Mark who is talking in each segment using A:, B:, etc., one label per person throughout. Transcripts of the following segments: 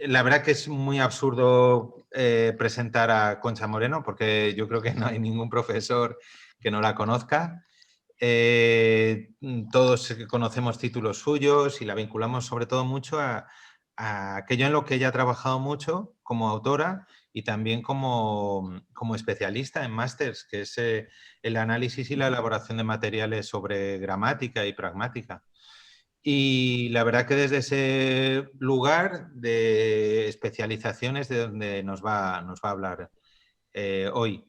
A: La verdad que es muy absurdo presentar a Concha Moreno, porque yo creo que no hay ningún profesor que no la conozca. Todos conocemos títulos suyos y la vinculamos sobre todo mucho a aquello en lo que ella ha trabajado mucho como autora y también como especialista en másters, que es el análisis y la elaboración de materiales sobre gramática y pragmática. Y la verdad que desde ese lugar de especializaciones de donde nos va a hablar hoy.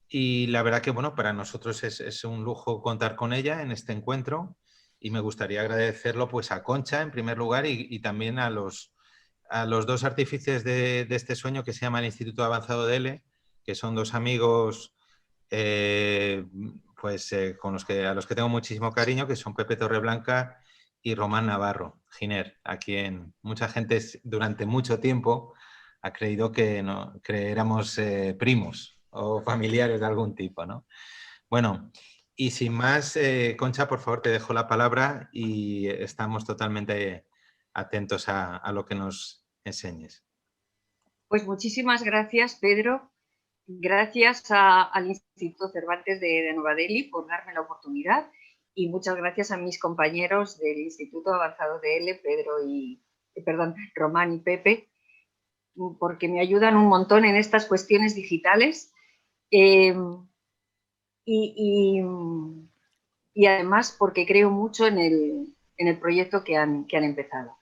A: Y la verdad que, bueno, para nosotros es un lujo contar con ella en este encuentro y me gustaría agradecerlo pues a Concha en primer lugar y también a los dos artífices de este sueño que se llama el Instituto Avanzado de L, que son dos amigos con a los que tengo muchísimo cariño, que son Pepe Torreblanca y Román Navarro Giner, a quien mucha gente durante mucho tiempo ha creído que éramos primos o familiares de algún tipo, ¿no? Bueno, y sin más, Concha, por favor, te dejo la palabra y estamos totalmente atentos a lo que nos enseñes.
B: Pues muchísimas gracias, Pedro. Gracias al Instituto Cervantes de Nueva Delhi por darme la oportunidad y muchas gracias a mis compañeros del Instituto Avanzado de L, Román y Pepe, porque me ayudan un montón en estas cuestiones digitales y además porque creo mucho en el proyecto que han empezado.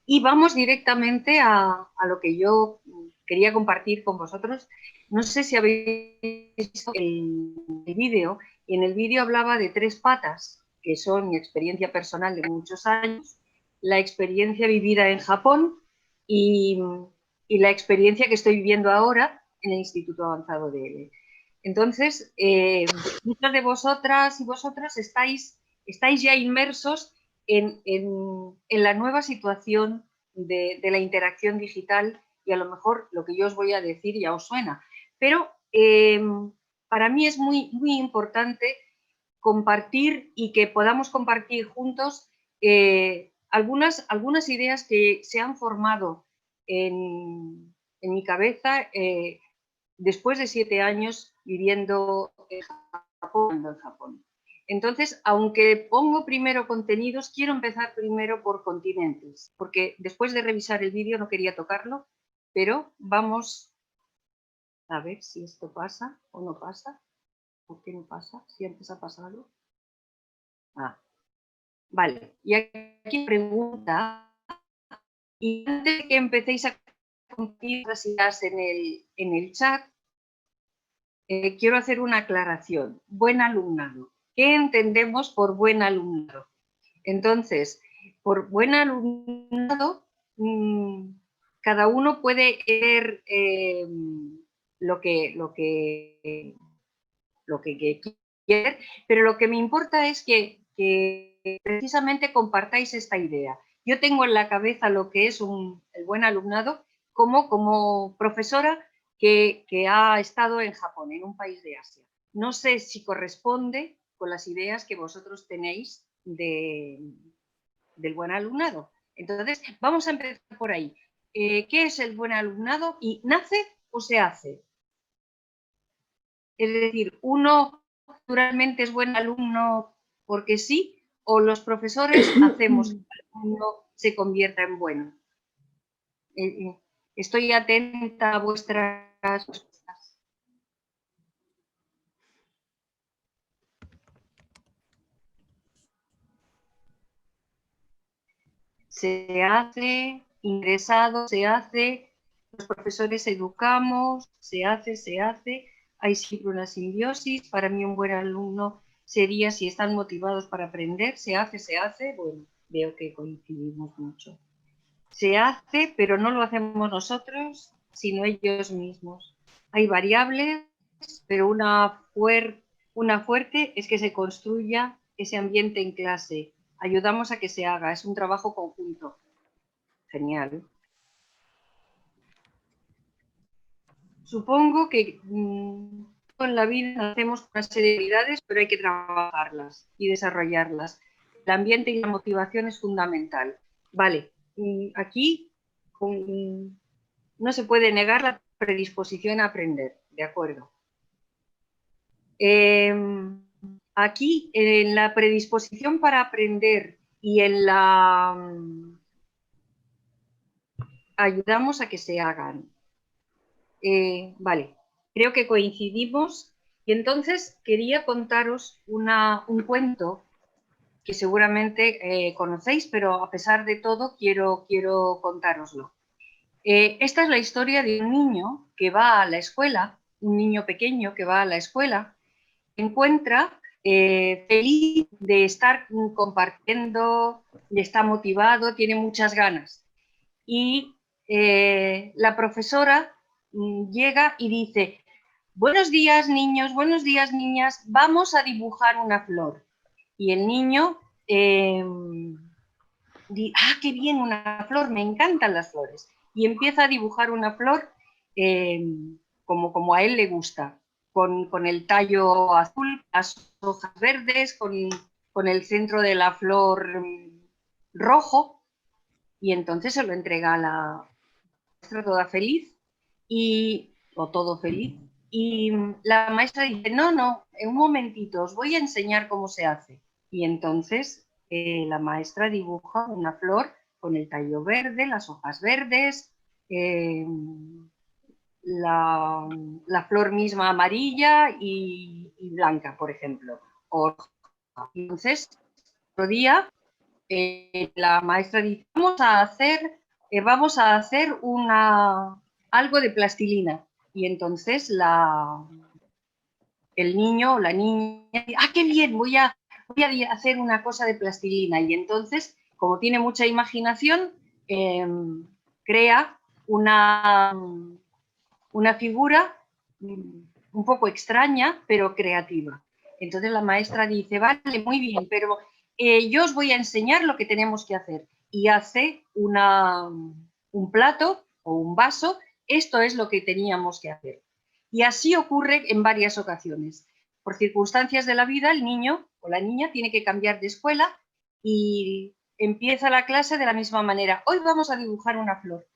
B: Y vamos directamente a lo que yo quería compartir con vosotros. No sé si habéis visto el vídeo, y en el vídeo hablaba de 3 patas, que son mi experiencia personal de muchos años, la experiencia vivida en Japón y la experiencia que estoy viviendo ahora en el Instituto Avanzado de L. Entonces, muchas de vosotras y vosotros estáis ya inmersos en la nueva situación de la interacción digital y a lo mejor lo que yo os voy a decir ya os suena. Pero para mí es muy, muy importante compartir y que podamos compartir juntos algunas ideas que se han formado en mi cabeza después de 7 años viviendo en Japón. Entonces, aunque pongo primero contenidos, quiero empezar primero por continentes, porque después de revisar el vídeo no quería tocarlo, pero vamos a ver si esto pasa o no pasa. ¿Por qué no pasa? Si antes ha pasado. Vale, y aquí pregunta, y antes de que empecéis a compartir las ideas en el chat, quiero hacer una aclaración. Buen alumnado. ¿Qué entendemos por buen alumnado? Entonces, por buen alumnado, cada uno puede leer lo que quiere, pero lo que me importa es que precisamente compartáis esta idea. Yo tengo en la cabeza lo que es el buen alumnado como profesora que ha estado en Japón, en un país de Asia. No sé si corresponde con las ideas que vosotros tenéis del buen alumnado. Entonces, vamos a empezar por ahí. ¿Qué es el buen alumnado? ¿Y nace o se hace? Es decir, ¿uno naturalmente es buen alumno porque sí? ¿O los profesores hacemos que el alumno se convierta en bueno? Estoy atenta a vuestras respuestas. Se hace, ingresado, se hace, los profesores educamos, se hace, hay siempre una simbiosis. Para mí un buen alumno sería si están motivados para aprender, se hace, bueno, veo que coincidimos mucho. Se hace, pero no lo hacemos nosotros, sino ellos mismos. Hay variables, pero una fuerte es que se construya ese ambiente en clase. Ayudamos a que se haga, es un trabajo conjunto. Genial. Supongo que en la vida hacemos una serie de habilidades, pero hay que trabajarlas y desarrollarlas. El ambiente y la motivación es fundamental. Vale, aquí no se puede negar la predisposición a aprender, ¿de acuerdo? Aquí, en la predisposición para aprender y en la... ayudamos a que se hagan. Vale, creo que coincidimos y entonces quería contaros un cuento que seguramente conocéis, pero a pesar de todo quiero contároslo. Esta es la historia de un niño que va a la escuela, un niño pequeño que va a la escuela, encuentra feliz de estar compartiendo, está motivado, tiene muchas ganas. Y la profesora llega y dice: buenos días niños, buenos días niñas, vamos a dibujar una flor. Y el niño qué bien, una flor, me encantan las flores. Y empieza a dibujar una flor como a él le gusta, con el tallo azul, las hojas verdes, con el centro de la flor rojo, y entonces se lo entrega a la maestra toda feliz, o todo feliz, y la maestra dice: no, no, un momentito, os voy a enseñar cómo se hace. Y entonces la maestra dibuja una flor con el tallo verde, las hojas verdes, la flor misma amarilla y blanca, por ejemplo. Entonces, otro día, la maestra dice: vamos a hacer algo de plastilina. Y entonces el niño o la niña dice: qué bien, voy a hacer una cosa de plastilina. Y entonces, como tiene mucha imaginación, crea una figura un poco extraña, pero creativa. Entonces la maestra dice: vale, muy bien, pero yo os voy a enseñar lo que tenemos que hacer. Y hace un plato o un vaso. Esto es lo que teníamos que hacer. Y así ocurre en varias ocasiones. Por circunstancias de la vida, el niño o la niña tiene que cambiar de escuela y empieza la clase de la misma manera. Hoy vamos a dibujar una flor.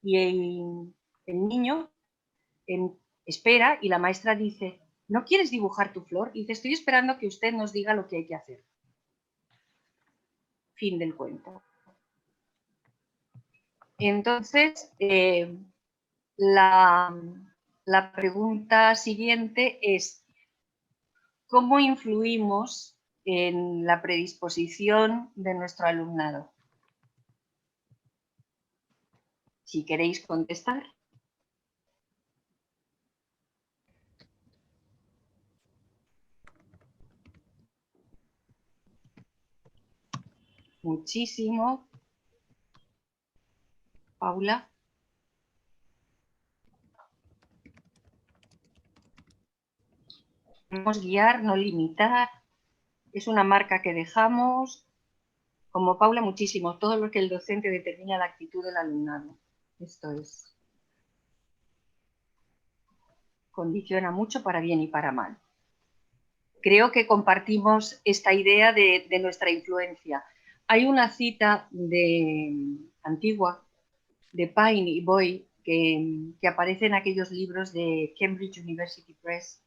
B: Y el niño espera y la maestra dice: ¿no quieres dibujar tu flor? Y dice: estoy esperando que usted nos diga lo que hay que hacer. Fin del cuento. Entonces, la pregunta siguiente es: ¿cómo influimos en la predisposición de nuestro alumnado? Si queréis contestar. Muchísimo. Paula. Queremos guiar, no limitar. Es una marca que dejamos. Como Paula, muchísimo. Todo lo que el docente determina la actitud del alumnado. Esto es. Condiciona mucho para bien y para mal. Creo que compartimos esta idea de nuestra influencia. Hay una cita antigua de Pine y Boy que aparece en aquellos libros de Cambridge University Press,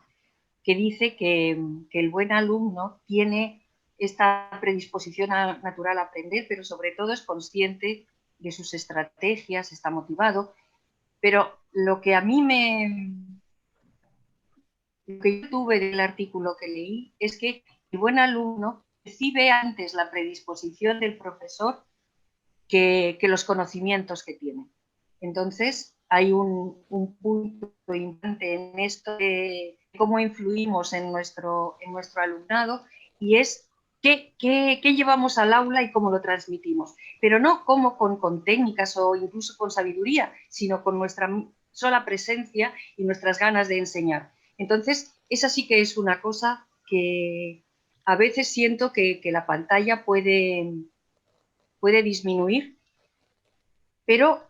B: que dice que el buen alumno tiene esta predisposición natural a aprender, pero sobre todo es consciente de sus estrategias, está motivado. Pero lo que a mí lo que yo tuve del artículo que leí es que el buen alumno percibe antes la predisposición del profesor que los conocimientos que tiene. Entonces, hay un punto importante en esto de cómo influimos en nuestro alumnado, y es qué llevamos al aula y cómo lo transmitimos. Pero no como con técnicas o incluso con sabiduría, sino con nuestra sola presencia y nuestras ganas de enseñar. Entonces, esa sí que es una cosa que a veces siento que la pantalla puede disminuir, pero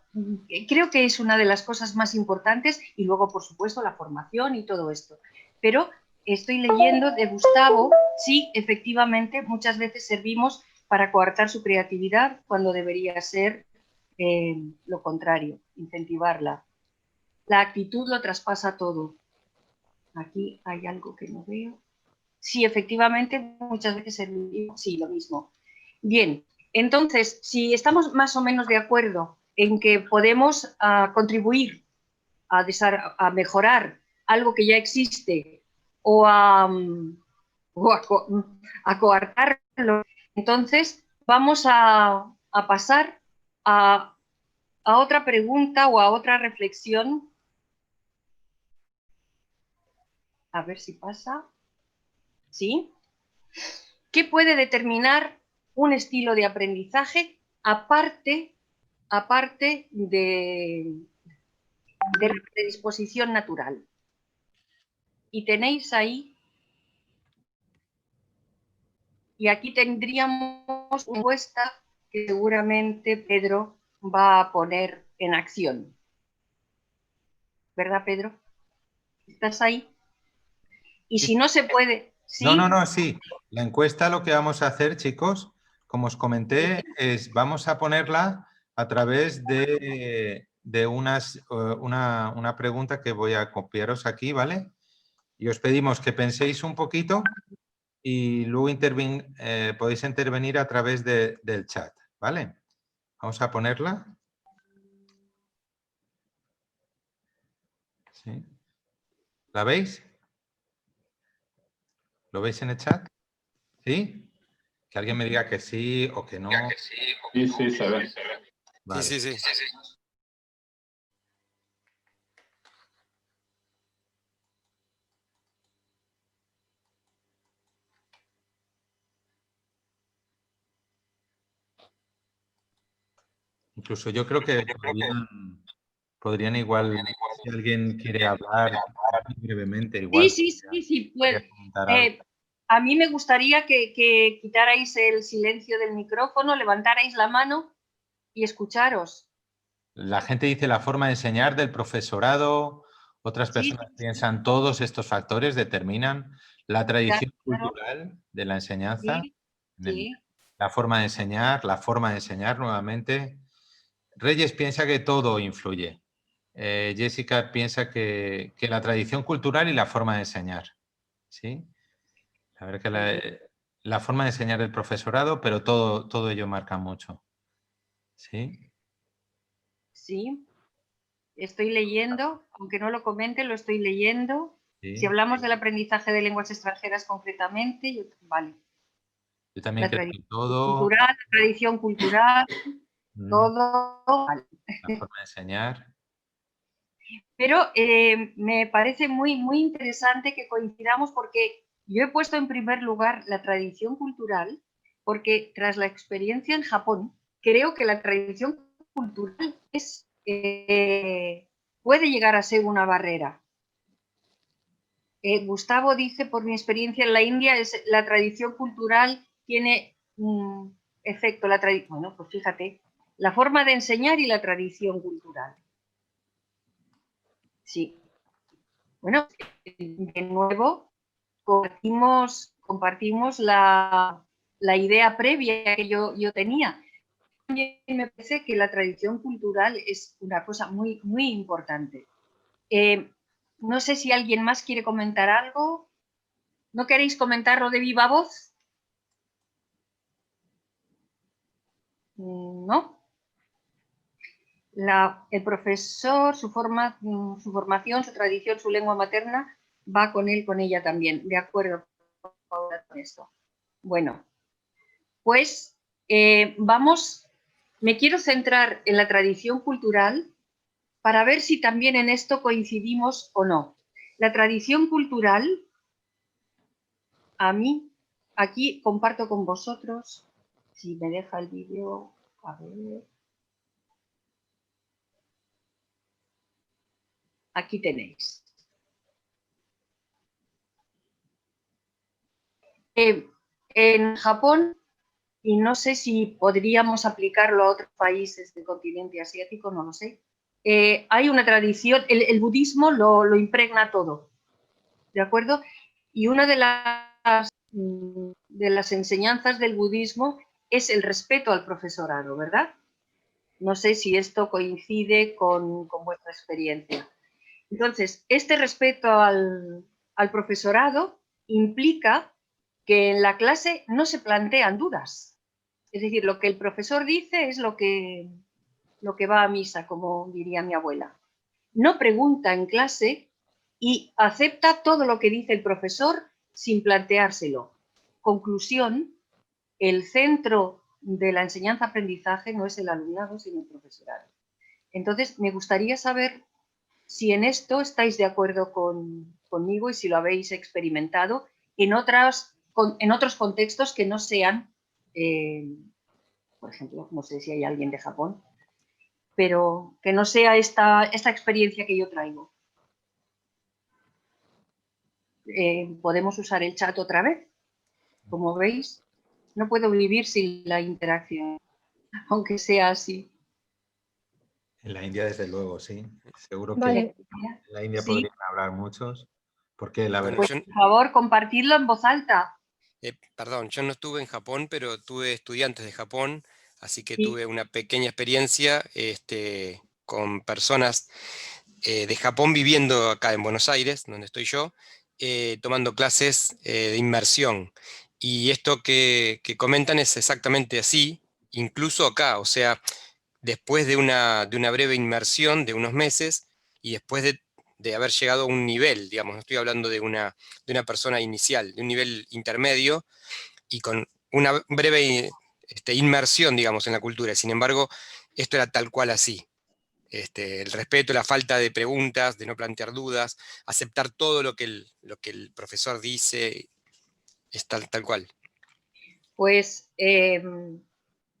B: creo que es una de las cosas más importantes, y luego, por supuesto, la formación y todo esto. Pero estoy leyendo de Gustavo, sí, efectivamente, muchas veces servimos para coartar su creatividad cuando debería ser lo contrario, incentivarla. La actitud lo traspasa todo. Aquí hay algo que no veo. Sí, efectivamente, muchas veces sí, lo mismo. Bien, entonces, si estamos más o menos de acuerdo en que podemos contribuir a mejorar algo que ya existe o a coartarlo, entonces vamos a pasar a otra pregunta o a otra reflexión. A ver si pasa. ¿Sí? ¿Qué puede determinar un estilo de aprendizaje aparte de la predisposición natural? Y tenéis ahí, y aquí tendríamos una encuesta que seguramente Pedro va a poner en acción. ¿Verdad, Pedro? ¿Estás ahí? Y si no se puede,
A: No, no,
B: ¿sí?
A: no, sí. La encuesta lo que vamos a hacer, chicos, como os comenté, es vamos a ponerla a través de una pregunta que voy a copiaros aquí, ¿vale? Y os pedimos que penséis un poquito y luego podéis intervenir a través del chat, ¿vale? Vamos a ponerla. ¿Sí? ¿La veis? ¿Lo veis en el chat? ¿Sí? Que alguien me diga que sí o que no.
C: Sí, sí, se ve.
A: Vale.
D: Sí.
A: Incluso yo creo que podrían igual, si alguien quiere hablar brevemente, igual.
B: Sí,
A: podría
B: pues,
A: comentar algo.
B: a mí me gustaría que quitarais el silencio del micrófono, levantarais la mano y escucharos.
A: La gente dice la forma de enseñar del profesorado, otras personas piensan todos estos factores determinan la tradición
B: Claro,
A: cultural de la enseñanza,
B: sí.
A: la forma de enseñar nuevamente. Reyes piensa que todo influye. Jessica piensa que la tradición cultural y la forma de enseñar. ¿Sí? A ver que la forma de enseñar del profesorado, pero todo ello marca mucho. ¿Sí?
B: Sí, estoy leyendo, aunque no lo comente, lo estoy leyendo.
A: Sí.
B: Si hablamos del aprendizaje de lenguas extranjeras concretamente, vale.
A: Yo también creo que todo.
B: Cultural, la tradición cultural, todo. Vale.
A: La forma de enseñar.
B: Pero me parece muy, muy interesante que coincidamos porque yo he puesto en primer lugar la tradición cultural porque tras la experiencia en Japón, creo que la tradición cultural puede llegar a ser una barrera. Gustavo dice, por mi experiencia en la India, la tradición cultural tiene efecto. Bueno, pues fíjate, la forma de enseñar y la tradición cultural. Sí. Bueno, de nuevo, compartimos la idea previa que yo tenía. También me parece que la tradición cultural es una cosa muy, muy importante. No sé si alguien más quiere comentar algo. ¿No queréis comentarlo de viva voz? ¿No? El profesor, su formación, su tradición, su lengua materna, va con él, con ella también. De acuerdo con esto. Bueno, pues me quiero centrar en la tradición cultural para ver si también en esto coincidimos o no. La tradición cultural, a mí, aquí comparto con vosotros, si me deja el vídeo, a ver. Aquí tenéis. En Japón, y no sé si podríamos aplicarlo a otros países del continente asiático, no lo sé, hay una tradición, el budismo lo impregna todo, ¿de acuerdo? Y una de las enseñanzas del budismo es el respeto al profesorado, ¿verdad? No sé si esto coincide con vuestra experiencia. Entonces, este respeto al profesorado implica que en la clase no se plantean dudas. Es decir, lo que el profesor dice es lo que va a misa, como diría mi abuela. No pregunta en clase y acepta todo lo que dice el profesor sin planteárselo. Conclusión, el centro de la enseñanza-aprendizaje no es el alumnado, sino el profesorado. Entonces, me gustaría saber si en esto estáis de acuerdo conmigo y si lo habéis experimentado en otros contextos que no sean, por ejemplo, no sé si hay alguien de Japón, pero que no sea esta experiencia que yo traigo. Podemos usar el chat otra vez. Como veis, no puedo vivir sin la interacción, aunque sea así.
A: En la India, desde luego, sí. Seguro que
D: Vale.
A: en la India
B: Sí.
A: podrían hablar muchos, porque la verdad...
B: Pues, por favor, compartidlo en voz alta.
E: Perdón, yo no estuve en Japón, pero tuve estudiantes de Japón, así que
B: Sí.
E: tuve una pequeña experiencia con personas de Japón viviendo acá en Buenos Aires, donde estoy yo, tomando clases de inmersión. Y esto que comentan es exactamente así, incluso acá, o sea, después de una breve inmersión de unos meses y después de haber llegado a un nivel, digamos, no estoy hablando de una persona inicial, de un nivel intermedio y con una breve inmersión, digamos, en la cultura. Sin embargo, esto era tal cual así. El respeto, la falta de preguntas, de no plantear dudas, aceptar todo lo que el profesor dice, es tal cual.
B: Pues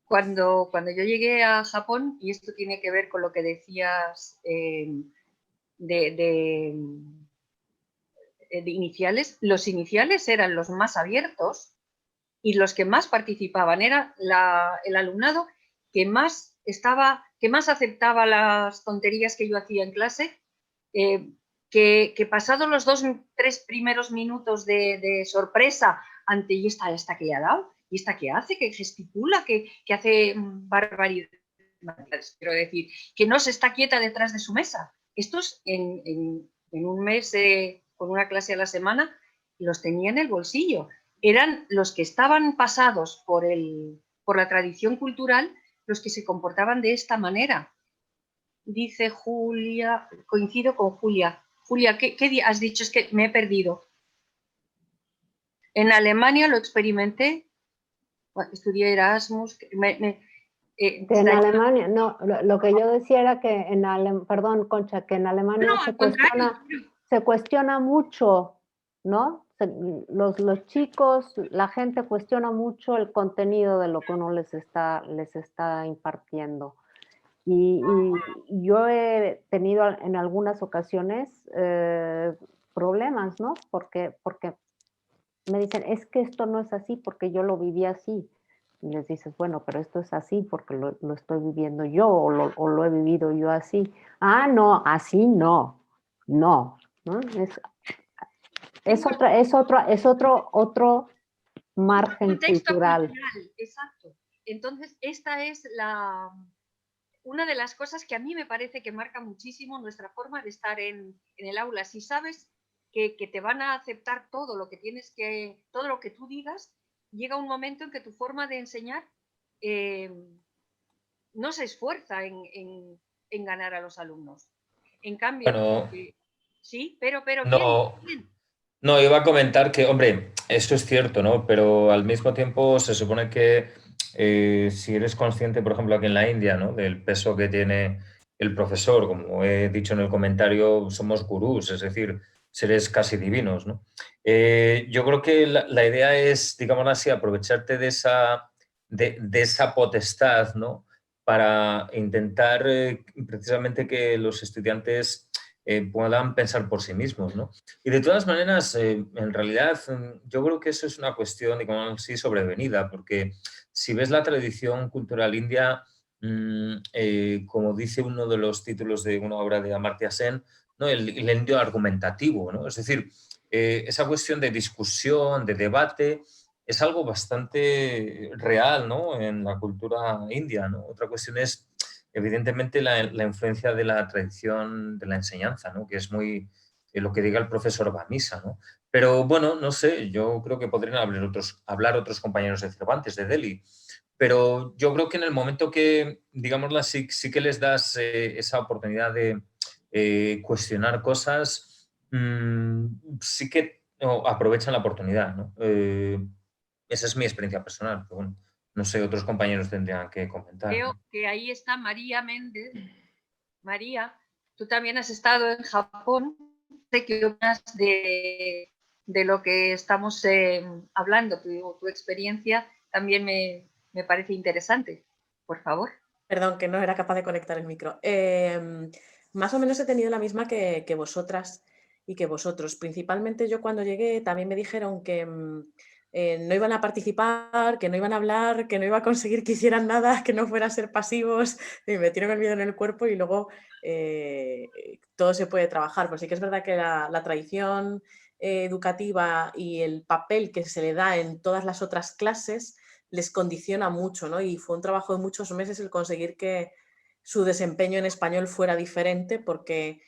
B: cuando yo llegué a Japón, y esto tiene que ver con lo que decías de iniciales, los iniciales eran los más abiertos y los que más participaban era el alumnado que más aceptaba las tonterías que yo hacía en clase, que pasados los 2-3 primeros minutos de sorpresa ante ¿y esta que le ha dado? ¿Y esta qué hace? ¿Que gesticula? ¿Que hace barbaridades? Quiero decir, que no se está quieta detrás de su mesa. Estos en un mes con una clase a la semana los tenía en el bolsillo. Eran los que estaban pasados por la tradición cultural los que se comportaban de esta manera. Dice Julia, coincido con Julia. Julia, ¿qué has dicho? Es que me he perdido. En Alemania lo experimenté, estudié Erasmus.
D: En Alemania, no, lo que yo decía era que en Alemania, perdón, Concha, que en Alemania se cuestiona mucho, ¿no? Los chicos, la gente cuestiona mucho el contenido de lo que uno les está impartiendo. Y yo he tenido en algunas ocasiones problemas, ¿no? Porque me dicen, es que esto no es así porque yo lo viví así. Y les dices, bueno, pero esto es así porque lo estoy viviendo yo o lo he vivido yo así. Ah, no, así no. No. Es otro margen cultural.
B: Exacto. Entonces, esta es una de las cosas que a mí me parece que marca muchísimo nuestra forma de estar en el aula. Si sabes que te van a aceptar todo lo que tú digas, llega un momento en que tu forma de enseñar no se esfuerza en ganar a los alumnos. En cambio,
F: bueno,
B: sí, pero
F: no,
B: bien.
F: No, iba a comentar que, hombre, eso es cierto, ¿no? Pero al mismo tiempo se supone que si eres consciente, por ejemplo, aquí en la India, ¿no? Del peso que tiene el profesor, como he dicho en el comentario, somos gurús, es decir, seres casi divinos, ¿no? Yo creo que la idea es, digamos así, aprovecharte de esa potestad, ¿no? Para intentar precisamente que los estudiantes puedan pensar por sí mismos, ¿no? Y de todas maneras, en realidad, yo creo que eso es una cuestión, digamos así, sobrevenida, porque si ves la tradición cultural india, como dice uno de los títulos de una obra de Amartya Sen, ¿no? el indio argumentativo, ¿no? Es decir, esa cuestión de discusión, de debate, es algo bastante real, ¿no? En la cultura india, ¿no? Otra cuestión es evidentemente la influencia de la tradición de la enseñanza, ¿no? Que es muy lo que diga el profesor va a misa, ¿no? Pero bueno, no sé, yo creo que podrían hablar otros compañeros de Cervantes, de Delhi, pero yo creo que en el momento que, digámoslo así, sí que les das esa oportunidad de cuestionar cosas, sí que aprovechan la oportunidad, ¿no? Esa es mi experiencia personal, pero bueno, no sé, otros compañeros tendrían que comentar.
B: Creo que ahí está María Méndez. María, tú también has estado en Japón. ¿Qué opinas de lo que estamos hablando? Tu experiencia también me parece interesante. Por favor.
G: Perdón, que no era capaz de conectar el micro. Más o menos he tenido la misma que vosotras y que vosotros. Principalmente yo cuando llegué también me dijeron que no iban a participar, que no iban a hablar, que no iba a conseguir que hicieran nada, que no fueran a ser pasivos. Y me metieron el miedo en el cuerpo y luego todo se puede trabajar. Pues sí que es verdad que la tradición educativa y el papel que se le da en todas las otras clases les condiciona mucho, ¿no? Y fue un trabajo de muchos meses el conseguir que su desempeño en español fuera diferente porque,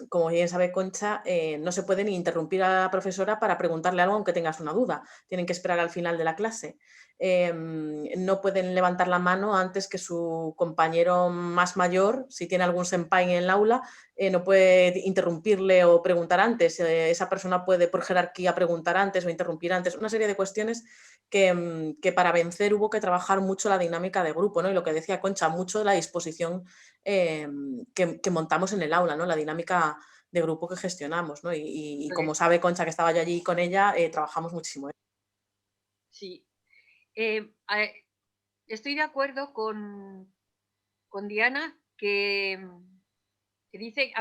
G: como bien sabe Concha, no se puede ni interrumpir a la profesora para preguntarle algo aunque tengas una duda. Tienen que esperar al final de la clase. No pueden levantar la mano antes que su compañero más mayor, si tiene algún senpai en el aula, no puede interrumpirle o preguntar antes. Esa persona puede por jerarquía preguntar antes o interrumpir antes. Una serie de cuestiones que para vencer hubo que trabajar mucho la dinámica de grupo, ¿no? Y lo que decía Concha, mucho la disposición que montamos en el aula, ¿no? La dinámica de grupo que gestionamos, ¿no? Y como sabe Concha, que estaba yo allí con ella, trabajamos muchísimo.
B: Sí. Estoy de acuerdo con Diana que dice,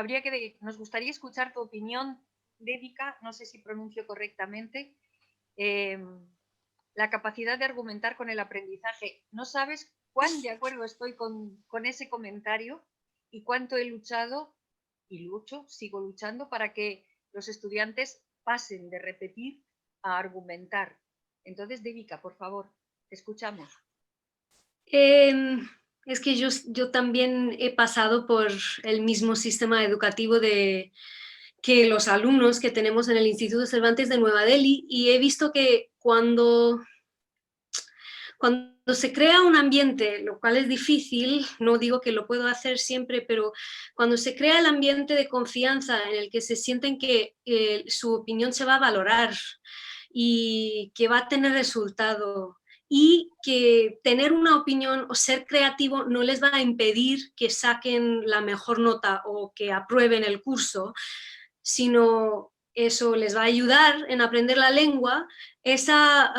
B: nos gustaría escuchar tu opinión, Dédica, no sé si pronuncio correctamente, la capacidad de argumentar con el aprendizaje. No sabes cuán de acuerdo estoy con ese comentario y cuánto he luchado y sigo luchando para que los estudiantes pasen de repetir a argumentar. Entonces, Dédica, por favor, te escuchamos.
H: Es que yo también he pasado por el mismo sistema educativo que los alumnos que tenemos en el Instituto Cervantes de Nueva Delhi y he visto que cuando se crea un ambiente, lo cual es difícil, no digo que lo puedo hacer siempre, pero cuando se crea el ambiente de confianza en el que se sienten que su opinión se va a valorar y que va a tener resultado y que tener una opinión o ser creativo no les va a impedir que saquen la mejor nota o que aprueben el curso, sino eso les va a ayudar en aprender la lengua, esa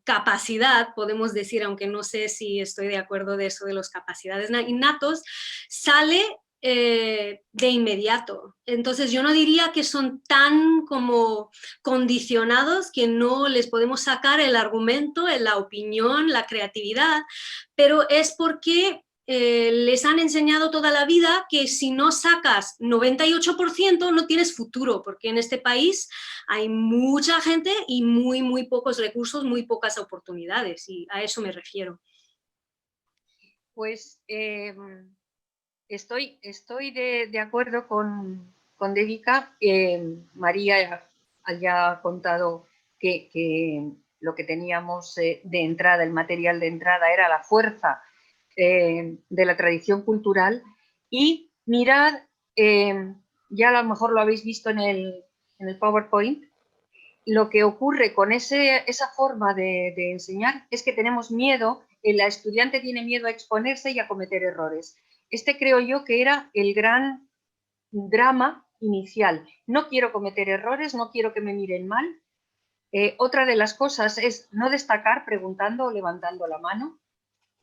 H: capacidad, podemos decir, aunque no sé si estoy de acuerdo de eso de las capacidades innatos, sale de inmediato. Entonces yo no diría que son tan como condicionados que no les podemos sacar el argumento, la opinión, la creatividad, pero es porque les han enseñado toda la vida que si no sacas 98% no tienes futuro, porque en este país hay mucha gente y muy pocos recursos, muy pocas oportunidades, y a eso me refiero.
B: Pues estoy de acuerdo con Dédica. María ya ha contado que lo que teníamos de entrada, el material de entrada era la fuerza de la tradición cultural y mirad, ya a lo mejor lo habéis visto en el PowerPoint, lo que ocurre con esa forma de enseñar es que tenemos miedo, la estudiante tiene miedo a exponerse y a cometer errores. Creo yo que era el gran drama inicial. No quiero cometer errores, no quiero que me miren mal. Otra de las cosas es no destacar preguntando o levantando la mano.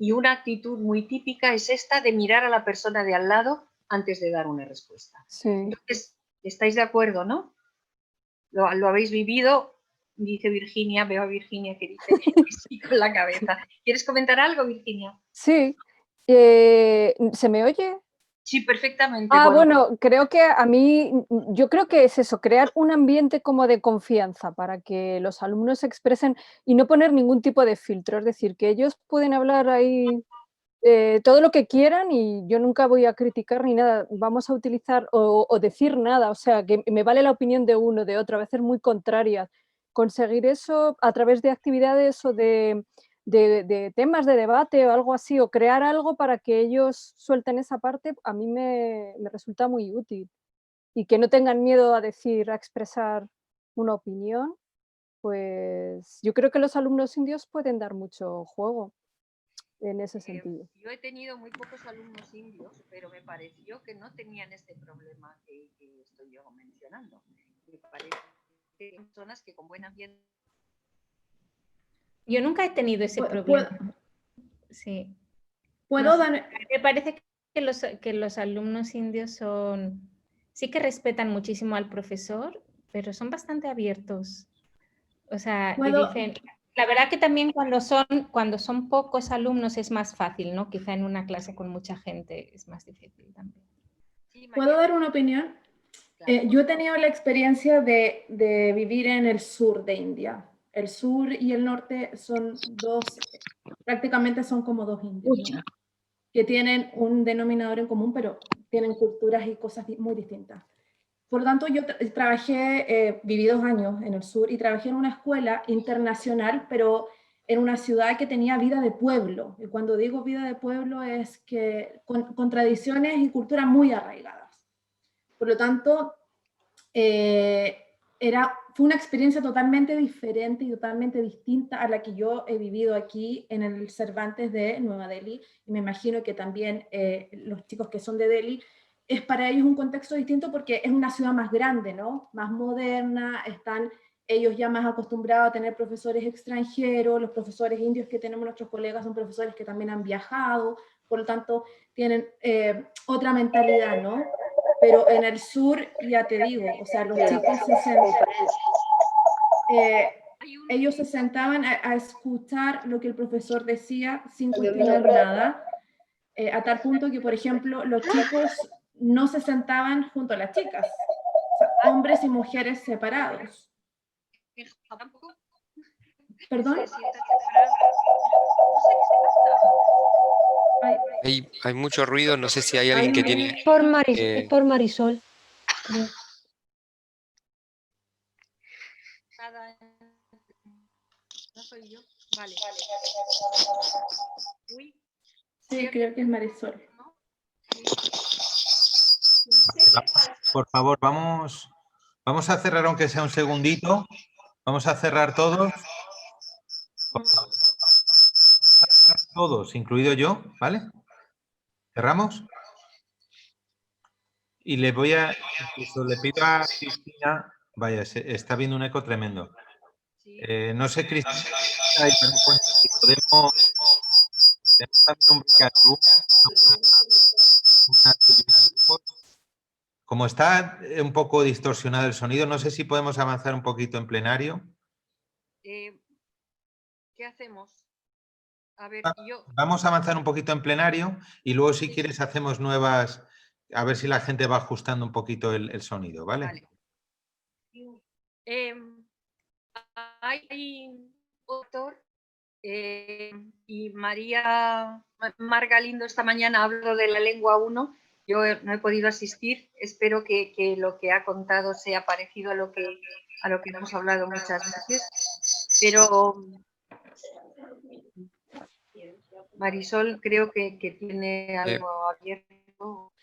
B: Y una actitud muy típica es esta de mirar a la persona de al lado antes de dar una respuesta.
D: Sí.
B: Entonces, ¿estáis de acuerdo, no? ¿Lo habéis vivido? Dice Virginia, veo a Virginia que dice que sí con la cabeza. ¿Quieres comentar algo, Virginia?
I: Sí. ¿Se me oye?
B: Sí, perfectamente.
I: Bueno, creo que yo creo que es eso, crear un ambiente como de confianza para que los alumnos se expresen y no poner ningún tipo de filtro, es decir, que ellos pueden hablar ahí todo lo que quieran y yo nunca voy a criticar ni nada, vamos a utilizar o decir nada, o sea, que me vale la opinión de uno, de otro, a veces muy contrarias. Conseguir eso a través de actividades o de temas de debate o algo así, o crear algo para que ellos suelten esa parte, a mí me resulta muy útil. Y que no tengan miedo a decir, a expresar una opinión, pues yo creo que los alumnos indios pueden dar mucho juego en ese sentido.
B: Yo he tenido muy pocos alumnos indios, pero me pareció que no tenían este problema que estoy yo mencionando. Me parece que son personas que con buen ambiente...
J: Yo nunca he tenido ese problema. Sí.
K: ¿Puedo dar...?
J: Me parece que los alumnos indios sí que respetan muchísimo al profesor, pero son bastante abiertos. O sea, le dicen... La verdad que también cuando son pocos alumnos es más fácil, ¿no? Quizá en una clase con mucha gente es más difícil también.
K: ¿Puedo dar una opinión? Yo he tenido la experiencia de vivir en el sur de India. El sur y el norte son prácticamente son como dos Indias, ¿no? Que tienen un denominador en común, pero tienen culturas y cosas muy distintas. Por lo tanto, yo viví 2 años en el sur y trabajé en una escuela internacional, pero en una ciudad que tenía vida de pueblo. Y cuando digo vida de pueblo es que con tradiciones y culturas muy arraigadas. Por lo tanto, fue una experiencia totalmente diferente y totalmente distinta a la que yo he vivido aquí en el Cervantes de Nueva Delhi. Y me imagino que también los chicos que son de Delhi, es para ellos un contexto distinto porque es una ciudad más grande, ¿no? Más moderna, están ellos ya más acostumbrados a tener profesores extranjeros, los profesores indios que tenemos nuestros colegas son profesores que también han viajado, por lo tanto tienen otra mentalidad, ¿no? Pero en el sur, ya te digo, o sea, los chicos ellos se sentaban a escuchar lo que el profesor decía sin cuestionar nada, a tal punto que, por ejemplo, los chicos no se sentaban junto a las chicas, o sea, hombres y mujeres separados. ¿Perdón?
E: Hay mucho ruido, no sé si hay alguien que tiene...
L: Es por Marisol.
B: Nada, no soy yo. Vale. Uy.
K: Sí, creo que es Marisol.
A: Por favor, vamos a cerrar aunque sea un segundito. Vamos a cerrar todos. Todos, incluido yo, ¿vale? ¿Cerramos? Y le pido a Cristina, vaya, está viendo un eco tremendo. No sé, Cristina, si podemos también un breakout room, una actividad de grupos. Como está un poco distorsionado el sonido, no sé si podemos avanzar un poquito en plenario.
B: ¿Qué hacemos? A ver,
A: Vamos a avanzar un poquito en plenario y luego si quieres hacemos nuevas, a ver si la gente va ajustando un poquito el sonido, ¿vale?
B: Hay doctor y Mar Galindo esta mañana habló de la lengua 1. Yo no he podido asistir, espero que lo que ha contado sea parecido a lo que hemos hablado muchas veces, pero Marisol creo que tiene algo abierto.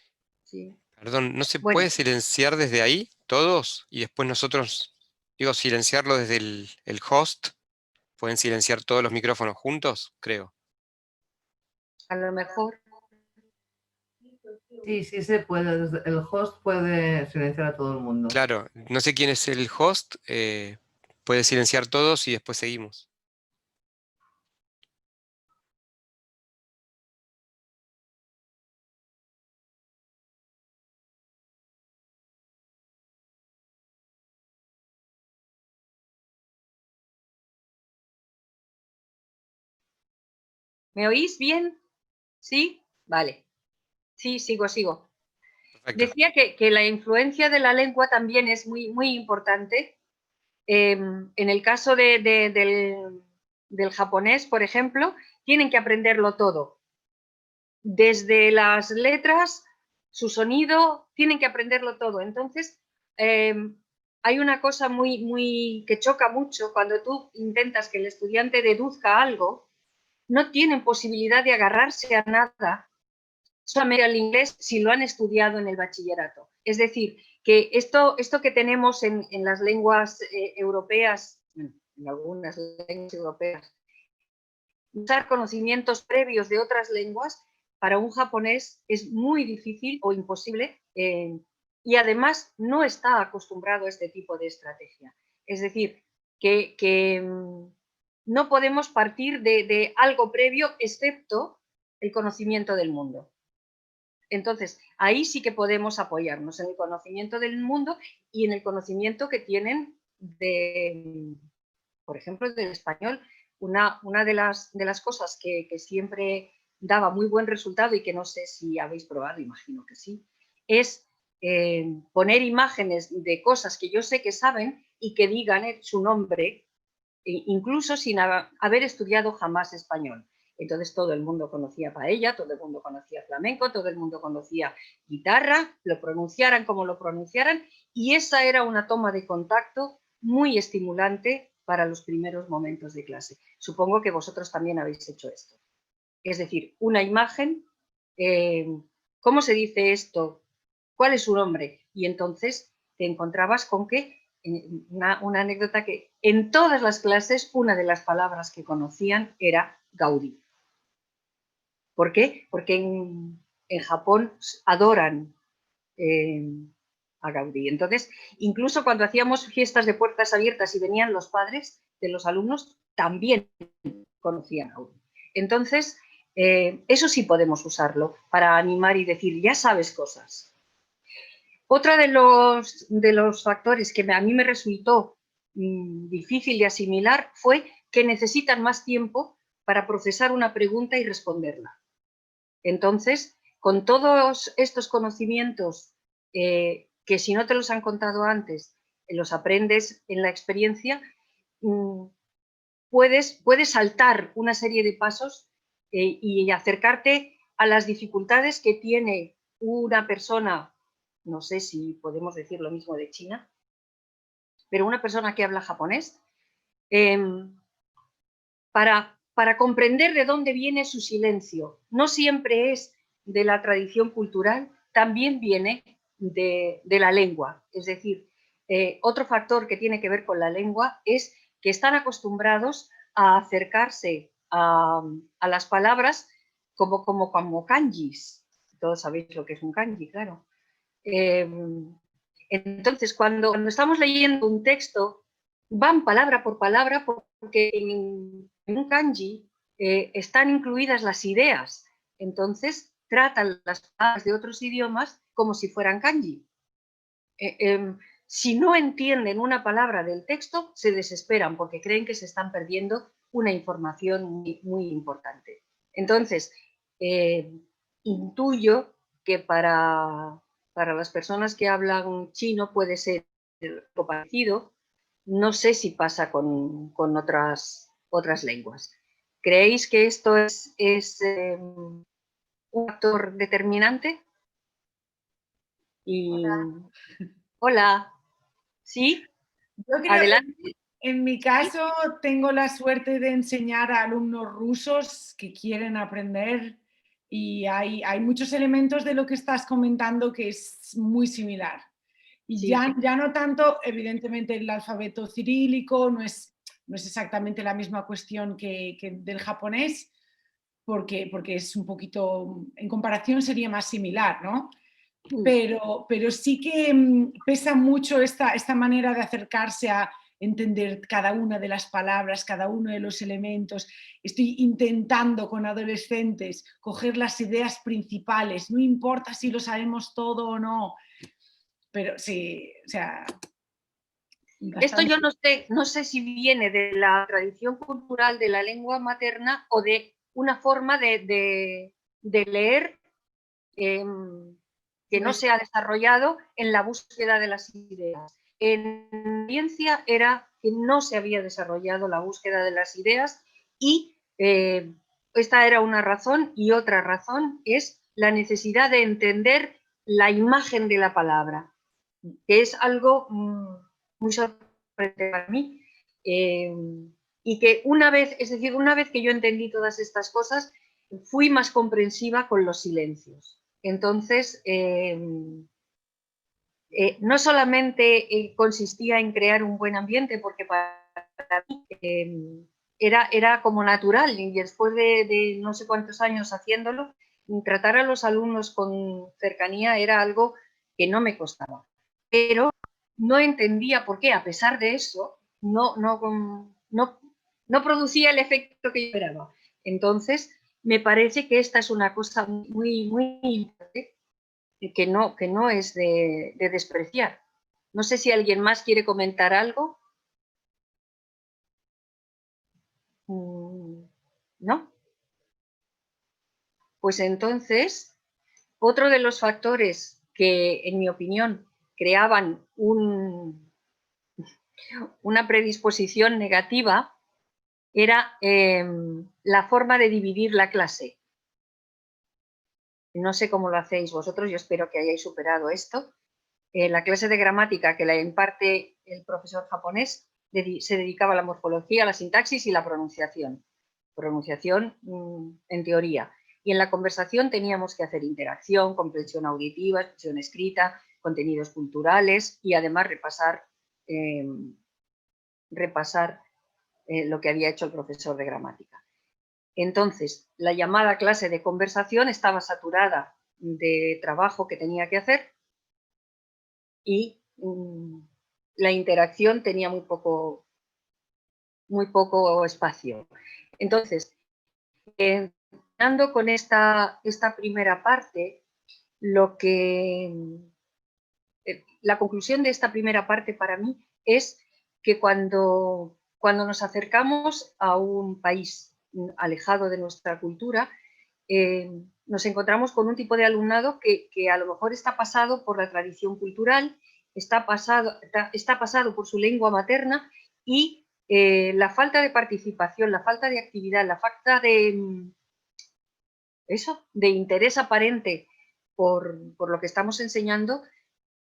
B: Sí.
E: Perdón, ¿no se puede silenciar desde ahí todos? Y después nosotros, silenciarlo desde el host. ¿Pueden silenciar todos los micrófonos juntos? Creo.
B: A lo mejor.
M: Sí, sí se puede. El host puede silenciar a todo el mundo.
E: Claro, no sé quién es el host. Puede silenciar todos y después seguimos.
B: ¿Me oís bien? ¿Sí? Vale. Sí, sigo. Perfecto. Decía que la influencia de la lengua también es muy, muy importante. En el caso del japonés, por ejemplo, tienen que aprenderlo todo. desde las letras, su sonido, tienen que aprenderlo todo. Entonces, hay una cosa que choca mucho cuando tú intentas que el estudiante deduzca algo, no tienen posibilidad de agarrarse a nada, solamente al inglés, si lo han estudiado en el bachillerato. Es decir, que esto que tenemos en las lenguas europeas, en algunas lenguas europeas, usar conocimientos previos de otras lenguas, para un japonés es muy difícil o imposible, y además no está acostumbrado a este tipo de estrategia. Es decir, que no podemos partir de algo previo excepto el conocimiento del mundo. Entonces, ahí sí que podemos apoyarnos en el conocimiento del mundo y en el conocimiento que tienen por ejemplo, del español. Una de las cosas que siempre daba muy buen resultado y que no sé si habéis probado, imagino que sí, es poner imágenes de cosas que yo sé que saben y que digan su nombre, incluso sin haber estudiado jamás español. Entonces todo el mundo conocía paella, todo el mundo conocía flamenco, todo el mundo conocía guitarra, lo pronunciaran como lo pronunciaran, y esa era una toma de contacto muy estimulante para los primeros momentos de clase. Supongo que vosotros también habéis hecho esto. Es decir, una imagen, ¿cómo se dice esto? ¿Cuál es su nombre? Y entonces te encontrabas con que, una anécdota, que en todas las clases una de las palabras que conocían era Gaudí. ¿Por qué? Porque en Japón adoran a Gaudí. Entonces, incluso cuando hacíamos fiestas de puertas abiertas y venían los padres de los alumnos, también conocían a Gaudí. Entonces, eso sí podemos usarlo para animar y decir, ya sabes cosas. Otro de los factores que a mí me resultó difícil de asimilar fue que necesitan más tiempo para procesar una pregunta y responderla. Entonces, con todos estos conocimientos que si no te los han contado antes, los aprendes en la experiencia, puedes saltar una serie de pasos y acercarte a las dificultades que tiene una persona, no sé si podemos decir lo mismo de China, pero una persona que habla japonés, para comprender de dónde viene su silencio. No siempre es de la tradición cultural, también viene de la lengua. Es decir, otro factor que tiene que ver con la lengua es que están acostumbrados a acercarse a las palabras como kanjis. Todos sabéis lo que es un kanji, claro. Entonces, cuando estamos leyendo un texto, van palabra por palabra, porque en un kanji están incluidas las ideas. Entonces, tratan las palabras de otros idiomas como si fueran kanji. Si no entienden una palabra del texto, se desesperan porque creen que se están perdiendo una información muy, muy importante. Entonces, intuyo que para las personas que hablan chino puede ser algo parecido. No sé si pasa con otras lenguas. ¿Creéis que esto es un factor determinante? Hola. ¿Sí?
N: Yo creo
B: Adelante.
N: En mi caso, tengo la suerte de enseñar a alumnos rusos que quieren aprender, y hay muchos elementos de lo que estás comentando que es muy similar. Y
B: Sí,
N: ya no tanto, evidentemente, el alfabeto cirílico no es exactamente la misma cuestión que del japonés, porque es un poquito, en comparación sería más similar, ¿no? Pero sí que pesa mucho esta manera de acercarse a entender cada una de las palabras, cada uno de los elementos. Estoy intentando con adolescentes coger las ideas principales, no importa si lo sabemos todo o no, pero sí, o sea...
B: Esto yo no sé si viene de la tradición cultural de la lengua materna o de una forma de leer que no se ha desarrollado en la búsqueda de las ideas. En la ciencia era que no se había desarrollado la búsqueda de las ideas y esta era una razón, y otra razón es la necesidad de entender la imagen de la palabra, que es algo muy sorprendente para mí, y que una vez que yo entendí todas estas cosas, fui más comprensiva con los silencios. Entonces, no solamente consistía en crear un buen ambiente, porque para mí era como natural, y después de no sé cuántos años haciéndolo, tratar a los alumnos con cercanía era algo que no me costaba. Pero no entendía por qué, a pesar de eso, no producía el efecto que yo esperaba. Entonces, me parece que esta es una cosa muy, muy importante, que no es de despreciar. No sé si alguien más quiere comentar algo. ¿No? Pues entonces, otro de los factores que, en mi opinión, creaban una predisposición negativa era la forma de dividir la clase. No sé cómo lo hacéis vosotros, yo espero que hayáis superado esto. La clase de gramática que la imparte el profesor japonés se dedicaba a la morfología, a la sintaxis y la pronunciación. Pronunciación en teoría. Y en la conversación teníamos que hacer interacción, comprensión auditiva, expresión escrita, contenidos culturales y además repasar lo que había hecho el profesor de gramática. Entonces, la llamada clase de conversación estaba saturada de trabajo que tenía que hacer y la interacción tenía muy poco espacio. Entonces, con esta primera parte, la conclusión de esta primera parte para mí es que cuando nos acercamos a un país alejado de nuestra cultura, nos encontramos con un tipo de alumnado que a lo mejor está pasado por la tradición cultural, está pasado por su lengua materna, y la falta de participación, la falta de actividad, la falta de interés aparente por lo que estamos enseñando,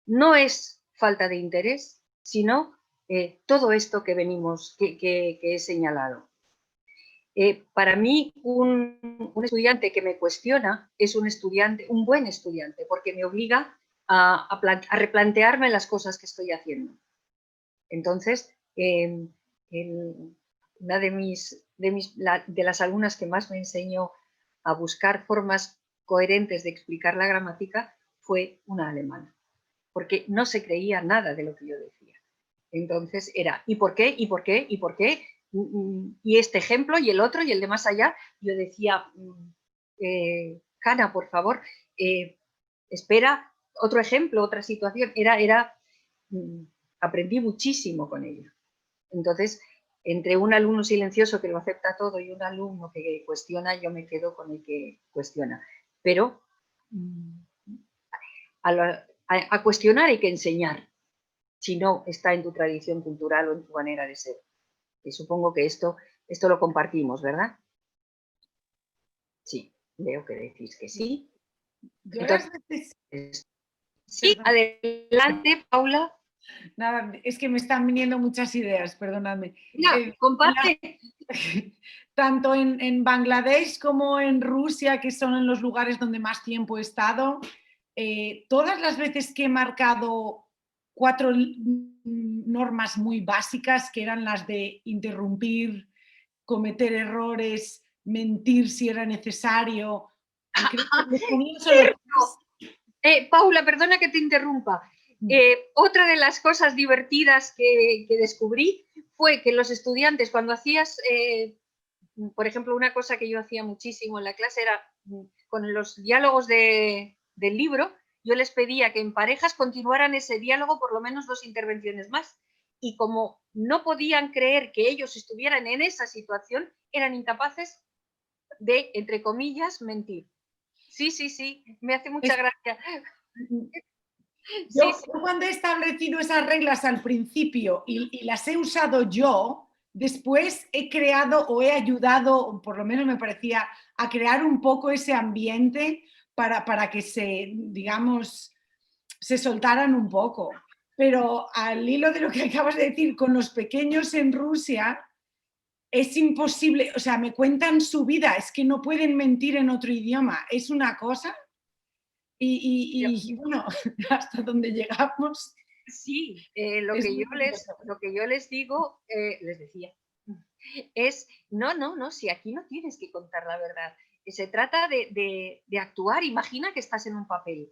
B: no es falta de interés, sino todo esto que he señalado. Para mí, un estudiante que me cuestiona es un buen estudiante, porque me obliga a replantearme las cosas que estoy haciendo. Entonces, una de las alumnas que más me enseñó a buscar formas coherentes de explicar la gramática fue una alemana, porque no se creía nada de lo que yo decía. Entonces era, ¿y por qué? ¿Y por qué? ¿Y por qué? Y este ejemplo, y el otro, y el de más allá. Yo decía, Hanna, por favor, espera, otro ejemplo, otra situación. Aprendí muchísimo con ella. Entonces, entre un alumno silencioso que lo acepta todo y un alumno que cuestiona, yo me quedo con el que cuestiona. Pero a cuestionar hay que enseñar, si no está en tu tradición cultural o en tu manera de ser. Y supongo que esto lo compartimos, ¿verdad? Sí, veo que decís que sí. Entonces, sí, adelante, Paula.
N: Nada, es que me están viniendo muchas ideas, perdonadme.
B: Comparte.
N: Tanto en Bangladesh como en Rusia, que son en los lugares donde más tiempo he estado, todas las veces que he marcado 4 normas muy básicas, que eran las de interrumpir, cometer errores, mentir si era necesario.
B: Paula, perdona que te interrumpa. Otra de las cosas divertidas que descubrí fue que los estudiantes, cuando hacías, por ejemplo, una cosa que yo hacía muchísimo en la clase era con los diálogos del libro, yo les pedía que en parejas continuaran ese diálogo por lo menos 2 intervenciones más. Y como no podían creer que ellos estuvieran en esa situación, eran incapaces de, entre comillas, mentir. Sí, me hace mucha gracia.
N: Yo cuando he establecido esas reglas al principio y las he usado yo, después he creado o he ayudado, o por lo menos me parecía, a crear un poco ese ambiente para que digamos, se soltaran un poco. Pero al hilo de lo que acabas de decir, con los pequeños en Rusia, es imposible, o sea, me cuentan su vida, es que no pueden mentir en otro idioma, es una cosa. Y bueno, hasta donde llegamos.
B: Sí, lo que yo les digo, les decía, es, no, si aquí no tienes que contar la verdad. Se trata de actuar, imagina que estás en un papel.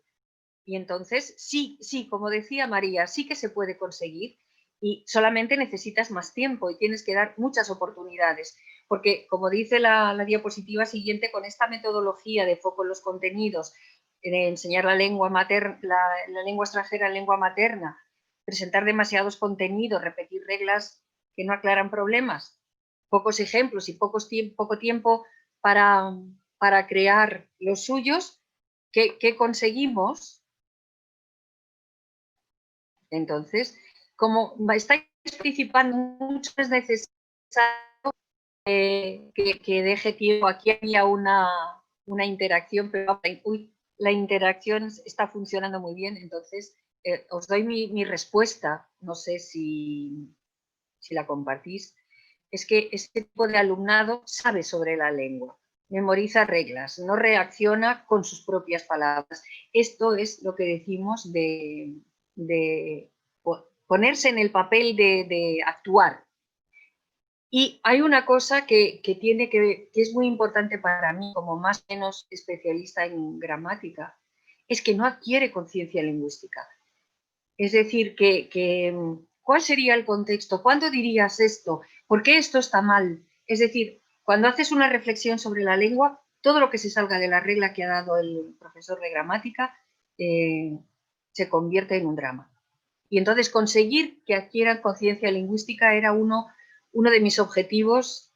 B: Y entonces, sí, como decía María, sí que se puede conseguir y solamente necesitas más tiempo y tienes que dar muchas oportunidades. Porque, como dice la diapositiva siguiente, con esta metodología de foco en los contenidos, de enseñar la lengua extranjera en lengua materna, presentar demasiados contenidos, repetir reglas que no aclaran problemas, pocos ejemplos y poco tiempo para crear los suyos, ¿qué conseguimos? Entonces, como estáis participando mucho, es necesario que deje tiempo. Aquí había una interacción, pero la interacción está funcionando muy bien, entonces os doy mi respuesta, no sé si la compartís, es que este tipo de alumnado sabe sobre la lengua, memoriza reglas, no reacciona con sus propias palabras. Esto es lo que decimos de ponerse en el papel de actuar. Y hay una cosa que es muy importante para mí, como más o menos especialista en gramática, es que no adquiere conciencia lingüística. Es decir, ¿cuál sería el contexto? ¿Cuándo dirías esto? ¿Por qué esto está mal? Es decir, cuando haces una reflexión sobre la lengua, todo lo que se salga de la regla que ha dado el profesor de gramática se convierte en un drama. Y entonces conseguir que adquieran conciencia lingüística era uno de mis objetivos,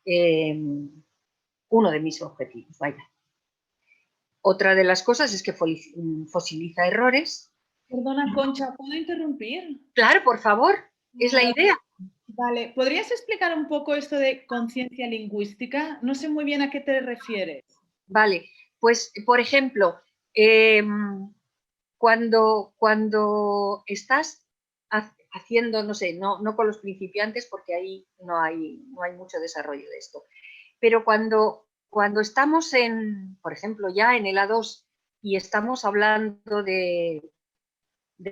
B: vaya. Otra de las cosas es que fosiliza errores.
K: Perdona, Concha, ¿puedo interrumpir?
B: Claro, por favor, es la idea.
K: Vale, ¿podrías explicar un poco esto de conciencia lingüística? No sé muy bien a qué te refieres.
B: Vale, pues, por ejemplo, cuando estás haciendo, no sé, no con los principiantes, porque ahí no hay mucho desarrollo de esto, pero cuando estamos por ejemplo, ya en el A2 y estamos hablando de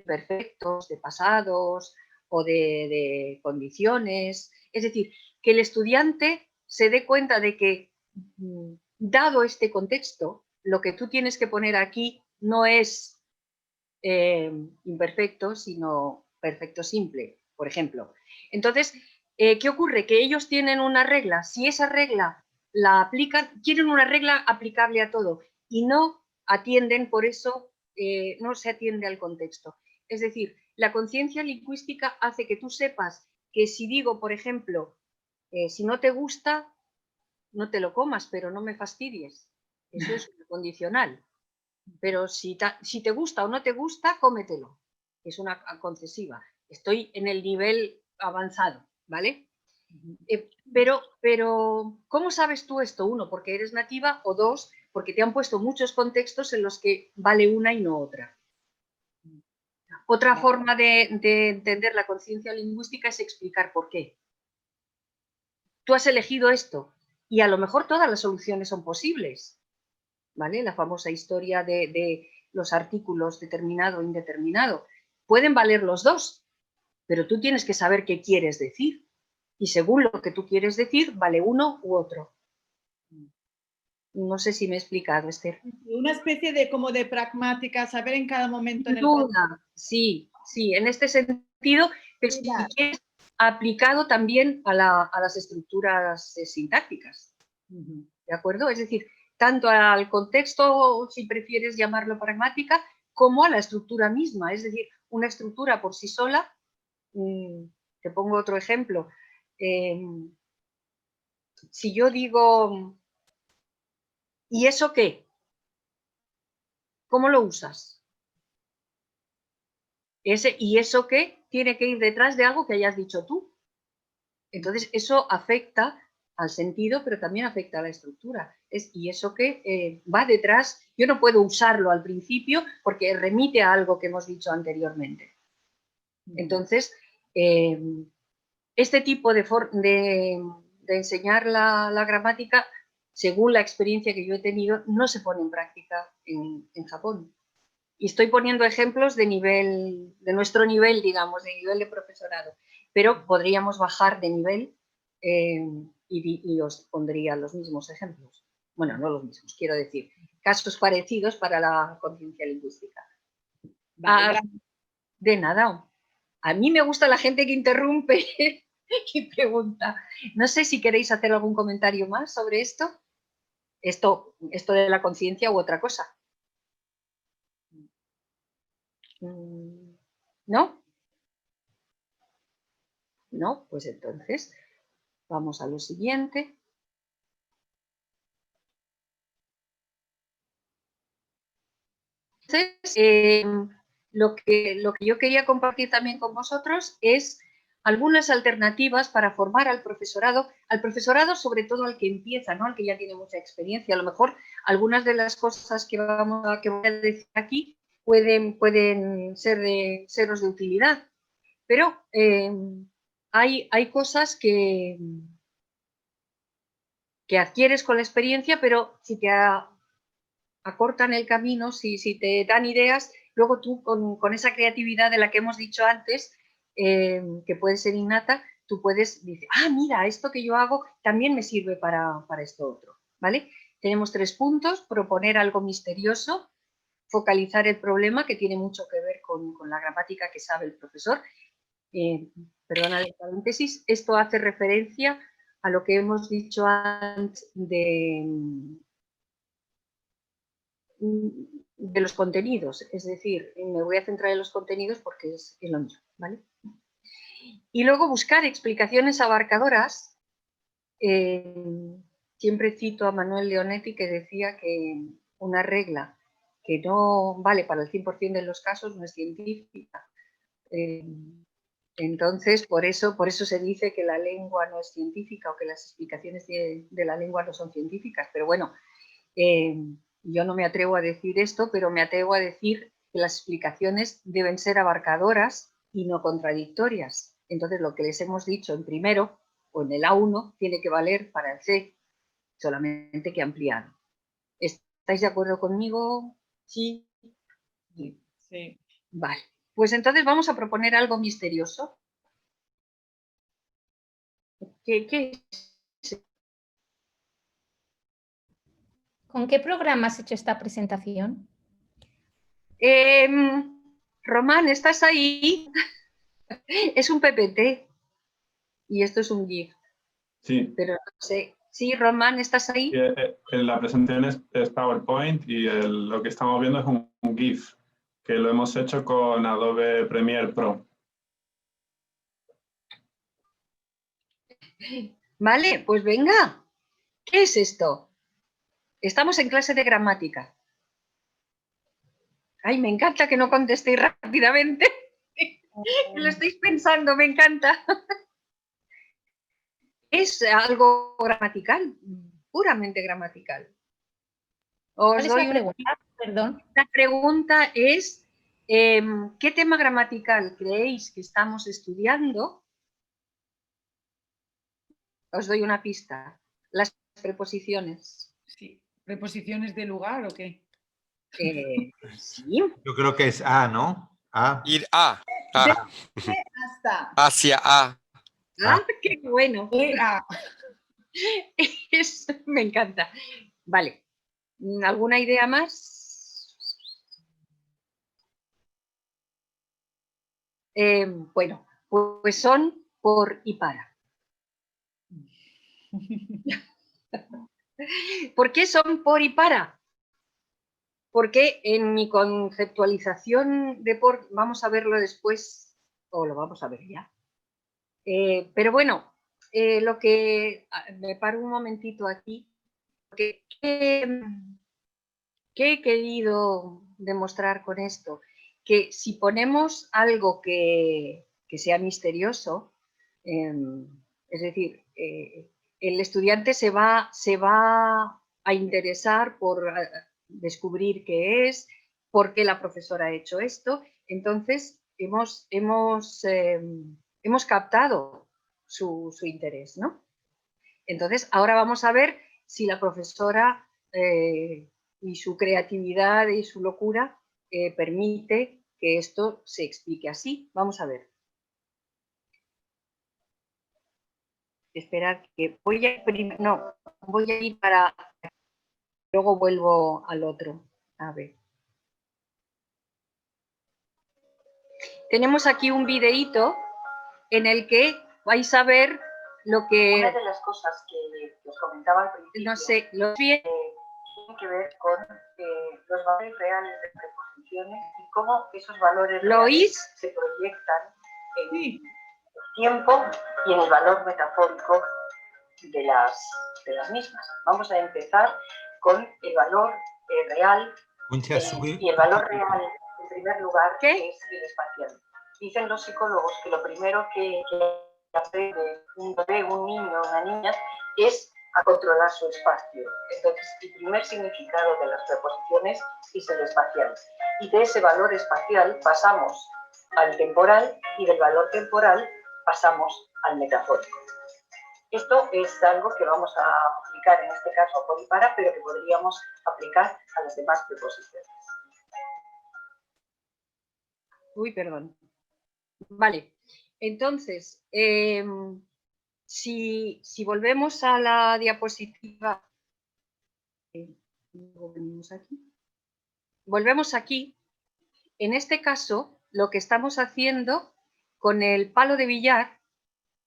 B: perfectos, de pasados o de condiciones, es decir, que el estudiante se dé cuenta de que, dado este contexto, lo que tú tienes que poner aquí no es imperfecto, sino perfecto simple, por ejemplo. Entonces, ¿qué ocurre? Que ellos tienen una regla. Si esa regla la aplican, quieren una regla aplicable a todo y no atienden, por eso no se atiende al contexto. Es decir, la conciencia lingüística hace que tú sepas que si digo, por ejemplo, si no te gusta, no te lo comas, pero no me fastidies. Eso es condicional. Pero si te gusta o no te gusta, cómetelo. Es una concesiva. Estoy en el nivel avanzado, ¿vale? Pero, ¿cómo sabes tú esto? Uno, porque eres nativa, o dos, porque te han puesto muchos contextos en los que vale una y no otra. Otra forma de entender la conciencia lingüística es explicar por qué. Tú has elegido esto y a lo mejor todas las soluciones son posibles, ¿vale? La famosa historia de los artículos determinado e indeterminado. Pueden valer los dos, pero tú tienes que saber qué quieres decir. Y según lo que tú quieres decir, vale uno u otro. No sé si me he explicado, Esther.
K: Una especie de como de pragmática, saber en cada momento en el
B: Sí, en este sentido, pero si quieres, aplicado también a las estructuras sintácticas. ¿De acuerdo? Es decir, tanto al contexto, si prefieres llamarlo pragmática, como a la estructura misma. Es decir, una estructura por sí sola, te pongo otro ejemplo. Si yo digo, ¿y eso qué? ¿Cómo lo usas? ¿Y eso qué? Tiene que ir detrás de algo que hayas dicho tú. Entonces, eso afecta al sentido, pero también afecta a la estructura. Y eso que va detrás, yo no puedo usarlo al principio porque remite a algo que hemos dicho anteriormente. Entonces, este tipo de enseñar la gramática, según la experiencia que yo he tenido, no se pone en práctica en Japón. Y estoy poniendo ejemplos de nuestro nivel, digamos, de nivel de profesorado, pero podríamos bajar de nivel y os pondría los mismos ejemplos. Bueno, no los mismos, quiero decir, casos parecidos para la conciencia lingüística.
N: Vale,
B: de nada. A mí me gusta la gente que interrumpe y pregunta. No sé si queréis hacer algún comentario más sobre esto. Esto de la conciencia u otra cosa. ¿No? No, pues entonces vamos a lo siguiente. Entonces, lo que yo quería compartir también con vosotros es algunas alternativas para formar al profesorado sobre todo al que empieza, ¿no? Al que ya tiene mucha experiencia. A lo mejor algunas de las cosas que voy a decir aquí pueden seros de utilidad, pero hay cosas que adquieres con la experiencia, pero si te acortan el camino, si te dan ideas, luego tú con esa creatividad de la que hemos dicho antes, que puede ser innata, tú puedes decir, mira, esto que yo hago también me sirve para esto otro, ¿vale? Tenemos 3 puntos: proponer algo misterioso, focalizar el problema, que tiene mucho que ver con la gramática que sabe el profesor. Perdona el paréntesis, esto hace referencia a lo que hemos dicho antes de los contenidos, es decir, me voy a centrar en los contenidos porque es lo mío, ¿vale? Y luego buscar explicaciones abarcadoras. Siempre cito a Manuel Leonetti, que decía que una regla que no vale para el 100% de los casos no es científica. Entonces, por eso se dice que la lengua no es científica o que las explicaciones de la lengua no son científicas. Pero bueno, yo no me atrevo a decir esto, pero me atrevo a decir que las explicaciones deben ser abarcadoras y no contradictorias. Entonces, lo que les hemos dicho en primero o en el A1 tiene que valer para el C, solamente que ampliado. ¿Estáis de acuerdo conmigo? ¿Sí?
N: Sí.
B: Vale. Pues entonces vamos a proponer algo misterioso. ¿Qué es?
J: ¿Con qué programa has hecho esta presentación?
B: Román, ¿estás ahí? Es un PPT y esto es un GIF.
C: Sí.
B: Pero no sé. Sí, Román, ¿estás ahí?
C: La presentación es PowerPoint y lo que estamos viendo es un GIF que lo hemos hecho con Adobe Premiere Pro.
B: Vale, pues venga. ¿Qué es esto? Estamos en clase de gramática. Ay, me encanta que no contestéis rápidamente. Lo estáis pensando, me encanta. Es algo gramatical, puramente gramatical.
J: ¿Cuál es la pregunta? Perdón.
B: La pregunta es, ¿qué tema gramatical creéis que estamos estudiando? Os doy una pista. Las preposiciones.
N: Sí. ¿Preposiciones de lugar o qué?
B: Sí.
A: Yo creo que es A, ¿no? A.
E: Ir a.
N: Hasta.
E: Hacia a.
B: ¡Qué bueno! Me encanta. Vale. ¿Alguna idea más? Bueno, pues son por y para. ¿Por qué son por y para? Porque en mi conceptualización de por, vamos a verlo después, o lo vamos a ver ya. Pero bueno, lo que me paro un momentito aquí, porque ¿qué he querido demostrar con esto? Que si ponemos algo que sea misterioso, Es decir, el estudiante se va a interesar por descubrir qué es, por qué la profesora ha hecho esto. Entonces, hemos captado su interés, ¿no? Entonces, ahora vamos a ver si la profesora y su creatividad y su locura permite que esto se explique así. Vamos a ver. Esperar que voy a ir para... Luego vuelvo al otro. A ver. Tenemos aquí un videíto en el que vais a ver lo que... Una de las cosas que os comentaba al principio, no sé, tiene que ver con los valores reales de preposiciones y cómo esos valores reales se proyectan en el tiempo y en el valor metafórico de las mismas. Vamos a empezar con el valor real y el valor real, en primer lugar, que es el espacial. Dicen los psicólogos que lo primero que hace un bebé, un niño, una niña, es a controlar su espacio. Entonces, el primer significado de las preposiciones es el espacial. Y de ese valor espacial pasamos al temporal y del valor temporal pasamos al metafórico. Esto es algo que vamos a aplicar en este caso a por y para, pero que podríamos aplicar a las demás preposiciones. Uy, perdón. Vale, entonces, si volvemos a la diapositiva, volvemos aquí, en este caso, lo que estamos haciendo con el palo de billar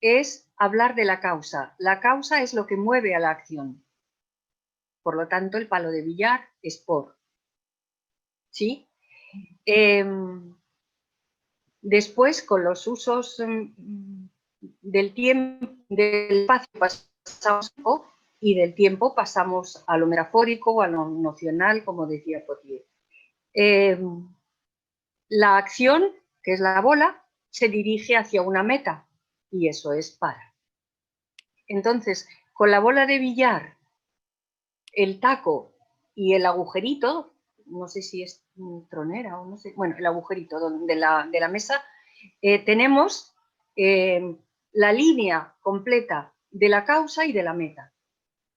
B: es hablar de la causa. La causa es lo que mueve a la acción. Por lo tanto, el palo de billar es por. ¿Sí? Después, con los usos del tiempo, del espacio pasamos y del tiempo pasamos a lo metafórico o a lo nocional, como decía Potier. La acción, que es la bola, se dirige hacia una meta y eso es para. Entonces, con la bola de billar, el taco y el agujerito, no sé si es tronera o no sé, bueno, el agujerito de la mesa, tenemos la línea completa de la causa y de la meta.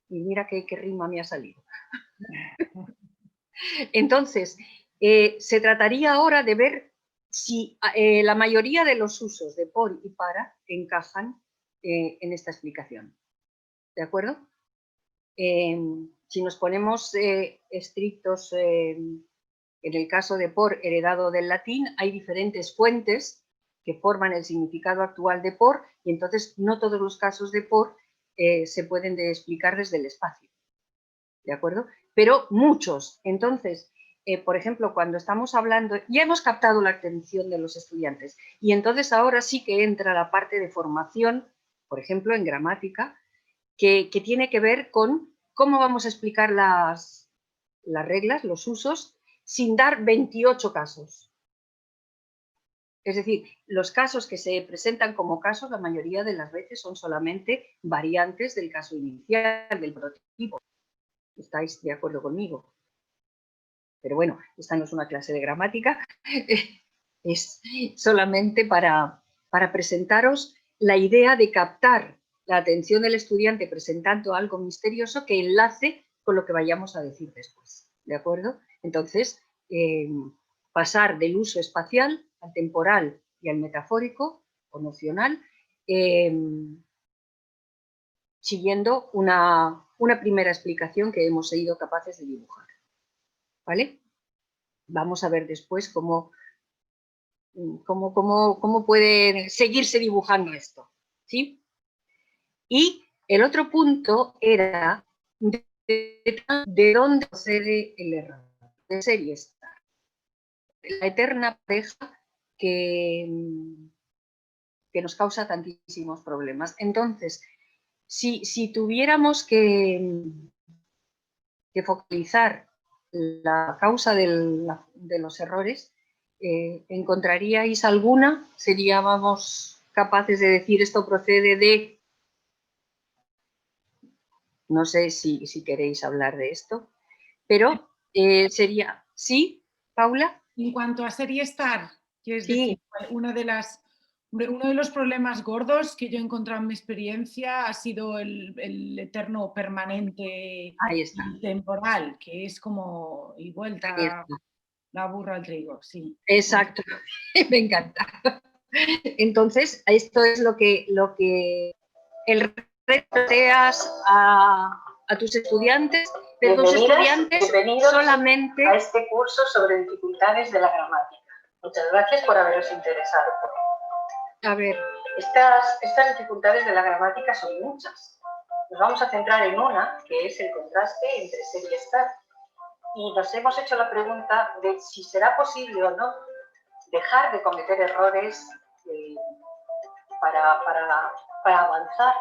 B: Y mira qué rima me ha salido. Entonces, se trataría ahora de ver si la mayoría de los usos de por y para encajan en esta explicación. ¿De acuerdo? Si nos ponemos estrictos en el caso de por heredado del latín, hay diferentes fuentes que forman el significado actual de por y entonces no todos los casos de por se pueden explicar desde el espacio. ¿De acuerdo? Pero muchos. Entonces, por ejemplo, cuando estamos hablando, ya hemos captado la atención de los estudiantes y entonces ahora sí que entra la parte de formación, por ejemplo, en gramática, que tiene que ver con cómo vamos a explicar las reglas, los usos, sin dar 28 casos. Es decir, los casos que se presentan como casos, la mayoría de las veces son solamente variantes del caso inicial, del prototipo. ¿Estáis de acuerdo conmigo? Pero bueno, esta no es una clase de gramática, es solamente para presentaros la idea de captar la atención del estudiante presentando algo misterioso que enlace con lo que vayamos a decir después. ¿De acuerdo? Entonces, pasar del uso espacial al temporal y al metafórico o nocional, siguiendo una primera explicación que hemos sido capaces de dibujar. ¿Vale? Vamos a ver después cómo puede seguirse dibujando esto. ¿Sí? Y el otro punto era de dónde procede el error, de ser y estar. La eterna pareja que nos causa tantísimos problemas. Entonces, si tuviéramos que focalizar la causa de los errores, ¿encontraríais alguna? ¿Seríamos capaces de decir esto procede de No sé si queréis hablar de esto, pero sería... ¿Sí, Paula?
N: En cuanto a Serie Star, quieres
B: Sí.
N: decir, uno de los problemas gordos que yo he encontrado en mi experiencia ha sido el eterno permanente y temporal, que es como y vuelta la burra al trigo, sí.
B: Exacto, me encanta. Entonces, esto es lo que el reto planteas a tus estudiantes, pero tus estudiantes solamente
O: a este curso sobre dificultades de la gramática. Muchas gracias por haberos interesado.
B: A ver.
O: Estas dificultades de la gramática son muchas. Nos vamos a centrar en una, que es el contraste entre ser y estar. Y nos hemos hecho la pregunta de si será posible o no dejar de cometer errores para avanzar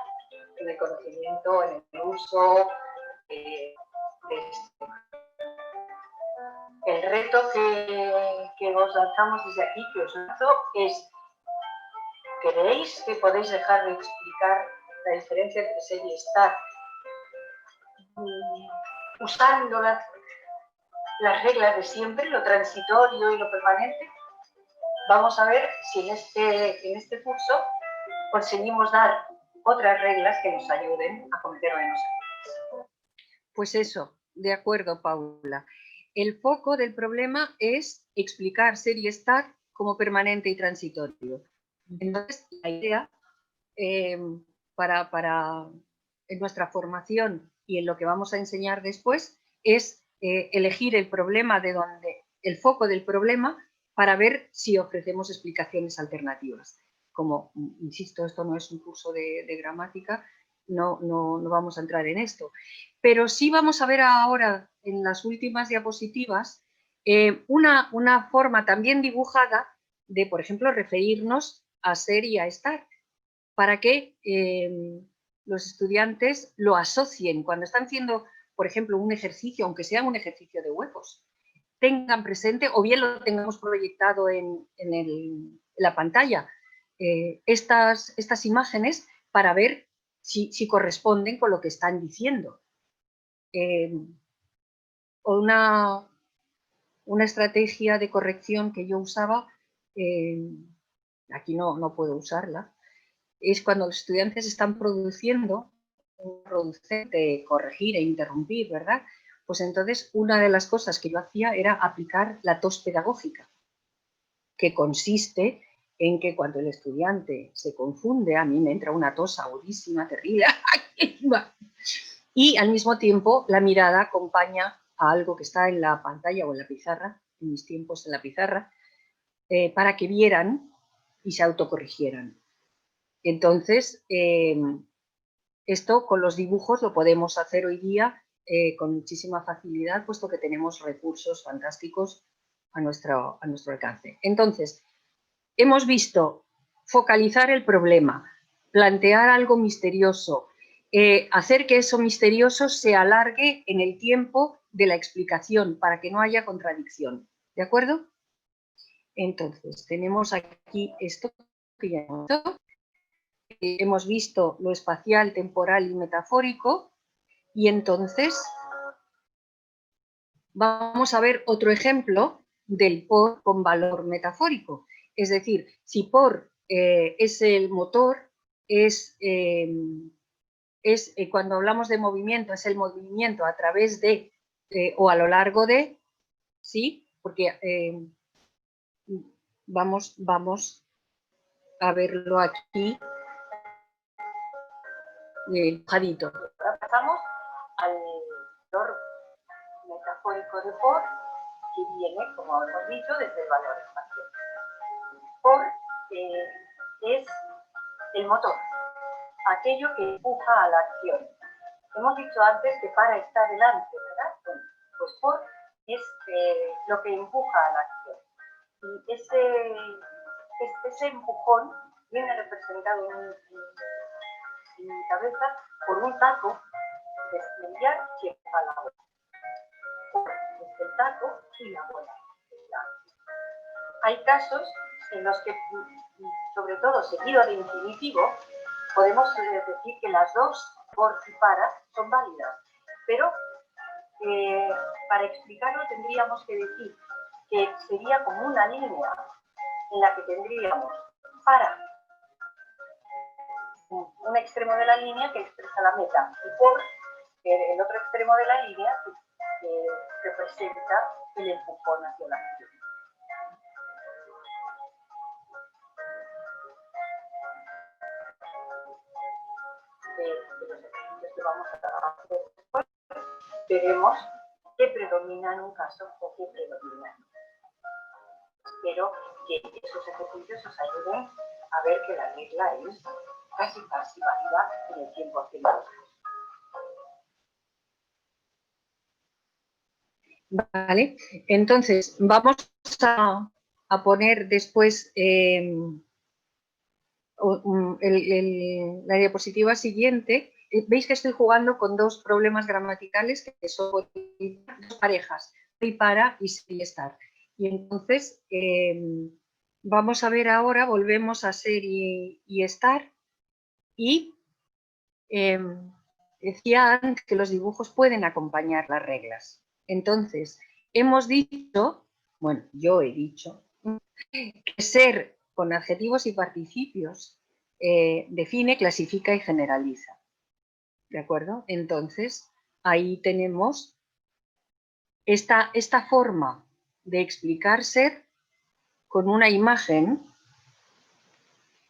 O: en el conocimiento, en el uso de esto. El reto que os lanzamos desde aquí, que os lanzo, es: ¿creéis que podéis dejar de explicar la diferencia entre ser y estar usando las reglas de siempre, lo transitorio y lo permanente? Vamos a ver si en este curso conseguimos dar otras reglas que nos ayuden a cometer menos errores.
B: Pues eso, de acuerdo, Paula. El foco del problema es explicar ser y estar como permanente y transitorio. Entonces, la idea para en nuestra formación y en lo que vamos a enseñar después es elegir el problema el foco del problema para ver si ofrecemos explicaciones alternativas. Como, insisto, esto no es un curso de gramática, no vamos a entrar en esto. Pero sí vamos a ver ahora, en las últimas diapositivas, una forma también dibujada de, por ejemplo, referirnos a ser y a estar, para que los estudiantes lo asocien cuando están haciendo, por ejemplo, un ejercicio, aunque sea un ejercicio de huecos, tengan presente, o bien lo tengamos proyectado en la pantalla, estas imágenes para ver si corresponden con lo que están diciendo. Una estrategia de corrección que yo usaba, aquí no puedo usarla, es cuando los estudiantes están produciendo, producente, corregir e interrumpir, ¿verdad? Pues entonces una de las cosas que yo hacía era aplicar la tos pedagógica, que consiste en que cuando el estudiante se confunde, a mí me entra una tos agudísima, terrible, y al mismo tiempo la mirada acompaña a algo que está en la pantalla o en la pizarra, en mis tiempos en la pizarra, para que vieran y se autocorrigieran. Entonces, esto con los dibujos lo podemos hacer hoy día con muchísima facilidad, puesto que tenemos recursos fantásticos a nuestro alcance. Entonces, hemos visto focalizar el problema, plantear algo misterioso, hacer que eso misterioso se alargue en el tiempo de la explicación para que no haya contradicción. ¿De acuerdo? Entonces, tenemos aquí esto que ya hemos visto lo espacial, temporal y metafórico, y entonces vamos a ver otro ejemplo del por con valor metafórico. Es decir, si por es el motor, cuando hablamos de movimiento, es el movimiento a través de o a lo largo de, ¿sí? Porque vamos a verlo aquí, dibujadito.
O: Ahora pasamos al valor metafórico de por, que viene, como hemos dicho, desde el valor espacial. Por es el motor, aquello que empuja a la acción. Hemos dicho antes que para está delante, ¿verdad? Bueno, pues por es lo que empuja a la acción. Y ese empujón viene representado en mi cabeza por un taco de estudiar que empuja la bola. Desde el taco y la bola. Hay casos en los que, sobre todo seguido de infinitivo, podemos decir que las dos por y para son válidas, pero para explicarlo tendríamos que decir que sería como una línea en la que tendríamos para un extremo de la línea que expresa la meta y por el otro extremo de la línea que representa el empujón hacia la acción. De los ejercicios que vamos a hacer después, veremos qué predomina en un caso o qué predomina en otro. Espero que esos ejercicios os ayuden a ver que la regla es casi válida en el 100% de los casos.
B: Vale, entonces vamos a poner después la diapositiva siguiente. Veis que estoy jugando con dos problemas gramaticales que son dos parejas, y para y ser y estar. Y entonces vamos a ver ahora, volvemos a ser y estar. Y decía antes que los dibujos pueden acompañar las reglas. Entonces, hemos dicho, bueno, yo he dicho, que ser con adjetivos y participios define, clasifica y generaliza. ¿De acuerdo? Entonces, ahí tenemos esta forma de explicar ser con una imagen,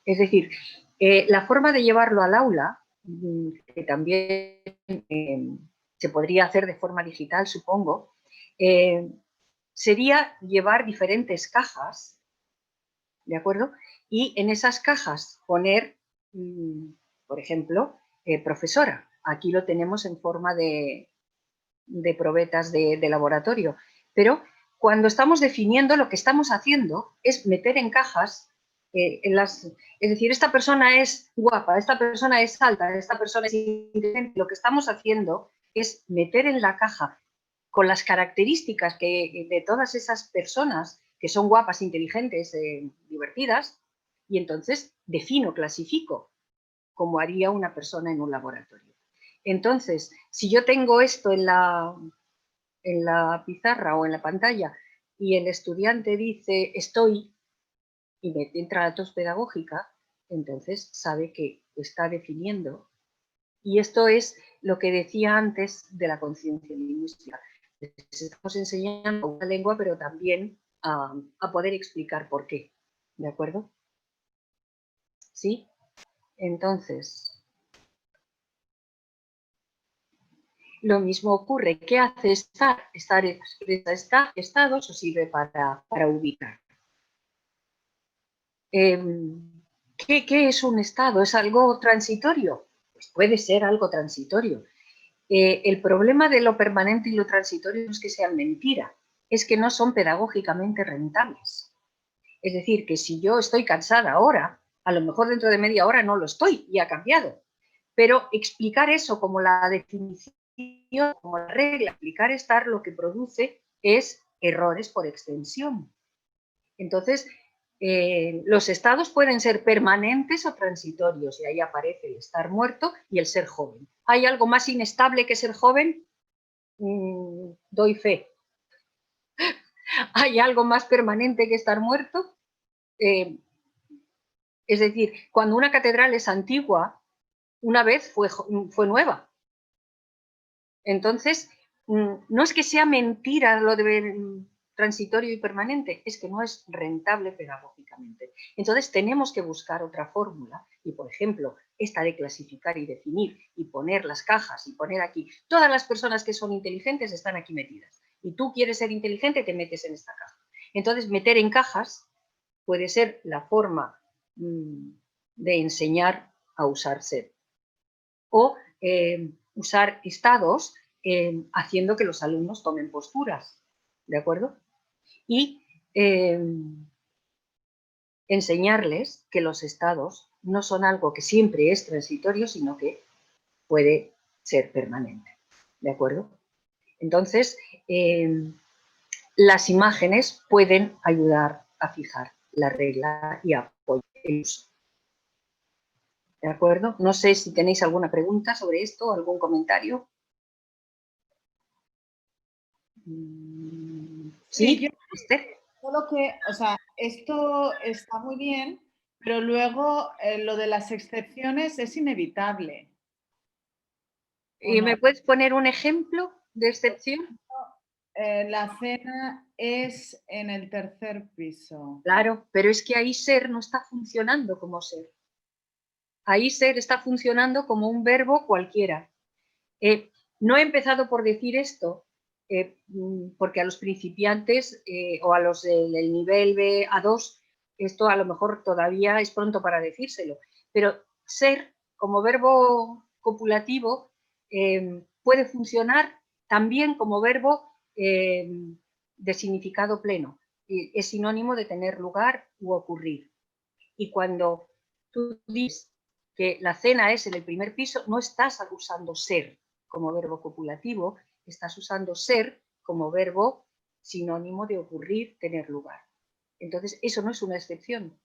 B: es decir, la forma de llevarlo al aula, que también se podría hacer de forma digital, supongo, sería llevar diferentes cajas, ¿de acuerdo? Y en esas cajas poner, por ejemplo, profesora. Aquí lo tenemos en forma de probetas de laboratorio. Pero cuando estamos definiendo, lo que estamos haciendo es meter en cajas, es decir, esta persona es guapa, esta persona es alta, esta persona es inteligente. Lo que estamos haciendo es meter en la caja con las características de todas esas personas que son guapas, inteligentes, divertidas, y entonces defino, clasifico, como haría una persona en un laboratorio. Entonces, si yo tengo esto en la pizarra o en la pantalla y el estudiante dice estoy y me entra la tos pedagógica, entonces sabe que está definiendo. Y esto es lo que decía antes de la conciencia lingüística. Les estamos enseñando una lengua, pero también a poder explicar por qué. ¿De acuerdo? ¿Sí? Entonces, lo mismo ocurre. ¿Qué hace estar? Estar expresa estados o sirve para ubicar. ¿Qué es un estado? ¿Es algo transitorio? Pues puede ser algo transitorio. El problema de lo permanente y lo transitorio no es que sean mentira, es que no son pedagógicamente rentables. Es decir, que si yo estoy cansada ahora, a lo mejor dentro de media hora no lo estoy y ha cambiado. Pero explicar eso como la definición, como la regla, explicar estar, lo que produce es errores por extensión. Entonces, los estados pueden ser permanentes o transitorios, y ahí aparece el estar muerto y el ser joven. ¿Hay algo más inestable que ser joven? Doy fe. ¿Hay algo más permanente que estar muerto? Es decir, cuando una catedral es antigua, una vez fue nueva. Entonces, no es que sea mentira lo de transitorio y permanente, es que no es rentable pedagógicamente. Entonces tenemos que buscar otra fórmula y, por ejemplo, esta de clasificar y definir y poner las cajas y poner aquí, todas las personas que son inteligentes están aquí metidas y tú quieres ser inteligente, te metes en esta caja. Entonces meter en cajas puede ser la forma de enseñar a usar ser o usar estados haciendo que los alumnos tomen posturas, ¿de acuerdo? Y enseñarles que los estados no son algo que siempre es transitorio, sino que puede ser permanente, ¿de acuerdo? Entonces, las imágenes pueden ayudar a fijar la regla y a apoyar el uso. ¿De acuerdo? No sé si tenéis alguna pregunta sobre esto, algún comentario.
N: Sí, solo que, o sea, esto está muy bien, pero luego lo de las excepciones es inevitable.
B: ¿Y me puedes poner un ejemplo de excepción?
N: La cena es en el tercer piso.
B: Claro, pero es que ahí ser no está funcionando como ser. Ahí ser está funcionando como un verbo cualquiera. No he empezado por decir esto, porque a los principiantes o a los del nivel A2, esto a lo mejor todavía es pronto para decírselo, pero ser como verbo copulativo puede funcionar también como verbo de significado pleno. Es sinónimo de tener lugar u ocurrir. Y cuando tú dices que la cena es en el primer piso, no estás usando ser como verbo copulativo, estás usando ser como verbo sinónimo de ocurrir, tener lugar. Entonces, eso no es una excepción.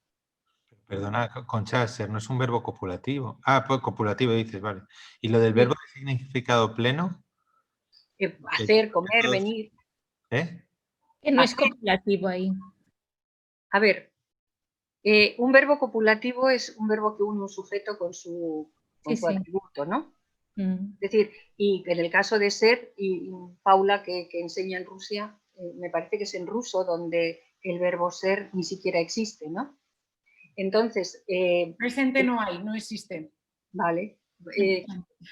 A: Perdona, Concha, ser no es un verbo copulativo. Ah, pues copulativo dices, vale. ¿Y lo del verbo de significado pleno?
B: Hacer, comer, venir.
J: Que no es copulativo ahí.
B: A ver, un verbo copulativo es un verbo que une un sujeto con su atributo, ¿no? Es decir, y en el caso de ser, y Paula que enseña en Rusia, me parece que es en ruso donde el verbo ser ni siquiera existe, ¿no? Entonces...
N: presente no hay, no existe.
B: Vale.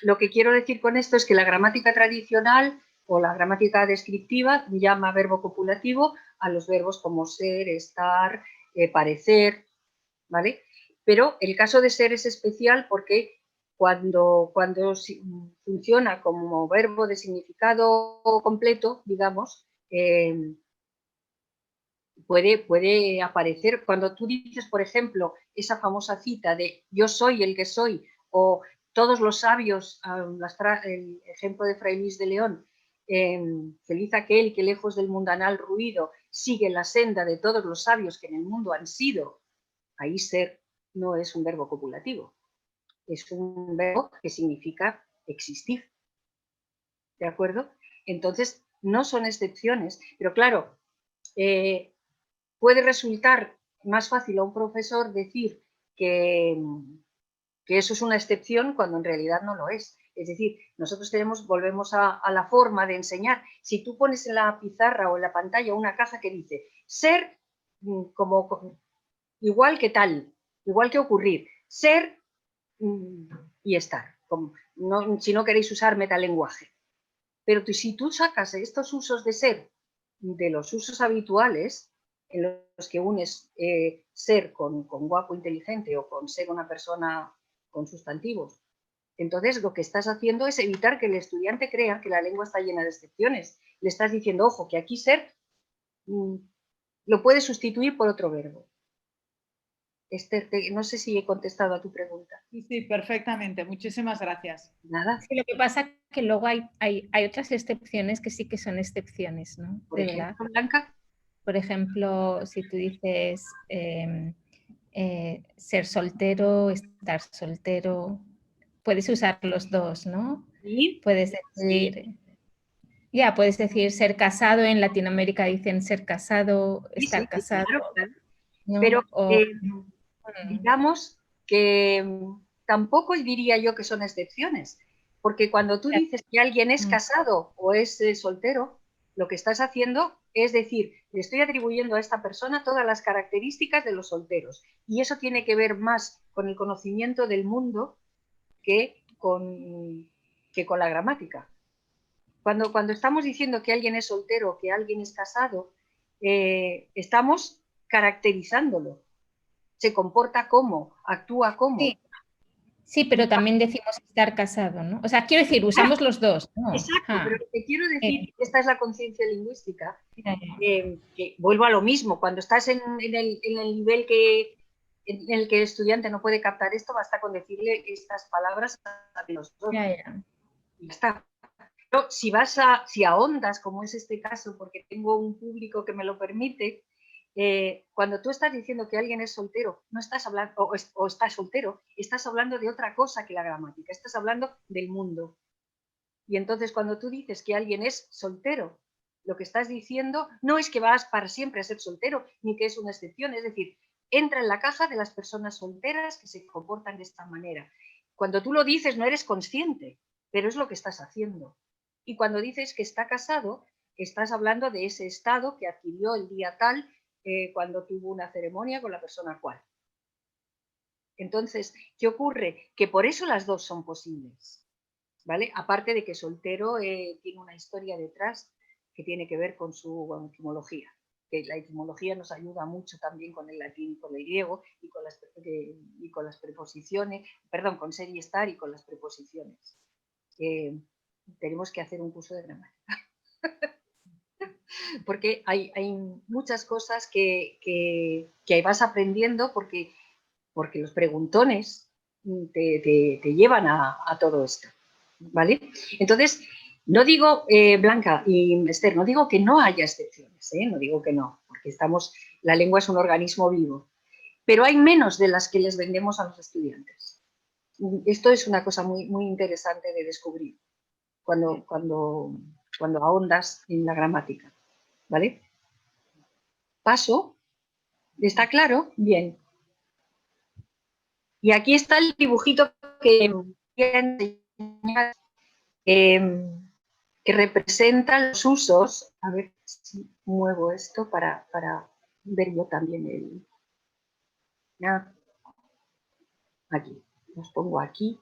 B: Lo que quiero decir con esto es que la gramática tradicional o la gramática descriptiva llama verbo copulativo a los verbos como ser, estar, parecer, ¿vale? Pero el caso de ser es especial porque cuando funciona como verbo de significado completo, digamos, puede aparecer. Cuando tú dices, por ejemplo, esa famosa cita de yo soy el que soy, o todos los sabios, el ejemplo de Fray Luis de León, feliz aquel que lejos del mundanal ruido sigue la senda de todos los sabios que en el mundo han sido. Ahí ser no es un verbo copulativo, es un verbo que significa existir. ¿De acuerdo? Entonces, no son excepciones, pero claro, puede resultar más fácil a un profesor decir que eso es una excepción cuando en realidad no lo es. Es decir, nosotros volvemos a la forma de enseñar. Si tú pones en la pizarra o en la pantalla una caja que dice ser como igual que tal, igual que ocurrir, ser y estar, si no queréis usar metalenguaje. Pero si tú sacas estos usos de ser de los usos habituales, en los que unes ser con guapo, inteligente o con ser una persona con sustantivos, entonces lo que estás haciendo es evitar que el estudiante crea que la lengua está llena de excepciones. Le estás diciendo, ojo, que aquí ser lo puedes sustituir por otro verbo. Esther, no sé si he contestado a tu pregunta.
N: Sí, perfectamente. Muchísimas gracias.
B: Nada.
J: Sí, lo que pasa es que luego hay otras excepciones que sí que son excepciones, ¿no?
B: Por ejemplo, Blanca.
J: Por ejemplo, si tú dices ser soltero, estar soltero, puedes usar los dos, ¿no?
B: Sí.
J: Puedes decir... Sí. Puedes decir ser casado, en Latinoamérica dicen ser casado, estar casado.
B: Claro.
J: ¿no?
B: Pero digamos que tampoco diría yo que son excepciones, porque cuando tú dices que alguien es casado o es soltero, lo que estás haciendo es decir, le estoy atribuyendo a esta persona todas las características de los solteros, y eso tiene que ver más con el conocimiento del mundo que con la gramática. Cuando estamos diciendo que alguien es soltero o que alguien es casado, estamos caracterizándolo. Se comporta como, actúa como.
J: Sí, pero también decimos estar casado, ¿no? O sea, quiero decir, usamos los dos, ¿no?
B: Exacto, pero lo que quiero decir, esta es la conciencia lingüística, que vuelvo a lo mismo, cuando estás en el nivel en el que el estudiante no puede captar esto, basta con decirle estas palabras a los dos.
J: Ya
B: está. Pero si ahondas, como es este caso, porque tengo un público que me lo permite, cuando tú estás diciendo que alguien es soltero, no estás hablando, o está soltero, estás hablando de otra cosa que la gramática, estás hablando del mundo. Y entonces cuando tú dices que alguien es soltero, lo que estás diciendo no es que vas para siempre a ser soltero, ni que es una excepción, es decir, entra en la caja de las personas solteras que se comportan de esta manera. Cuando tú lo dices no eres consciente, pero es lo que estás haciendo. Y cuando dices que está casado, estás hablando de ese estado que adquirió el día tal, cuando tuvo una ceremonia con la persona cual. Entonces, ¿qué ocurre? Que por eso las dos son posibles, ¿vale? Aparte de que soltero tiene una historia detrás que tiene que ver con su etimología. Que la etimología nos ayuda mucho también con el latín, con el griego y con las preposiciones, perdón, con ser y estar y con las preposiciones. Tenemos que hacer un curso de gramática. Porque hay muchas cosas que vas aprendiendo porque los preguntones te llevan a todo esto, ¿vale? Entonces, no digo, Blanca y Esther, no digo que no haya excepciones, no digo que no, porque la lengua es un organismo vivo, pero hay menos de las que les vendemos a los estudiantes. Esto es una cosa muy, muy interesante de descubrir cuando ahondas en la gramática, ¿vale? Paso, ¿está claro? Bien. Y aquí está el dibujito que enseñar, que representa los usos. A ver si muevo esto para ver yo también el... Aquí, los pongo aquí.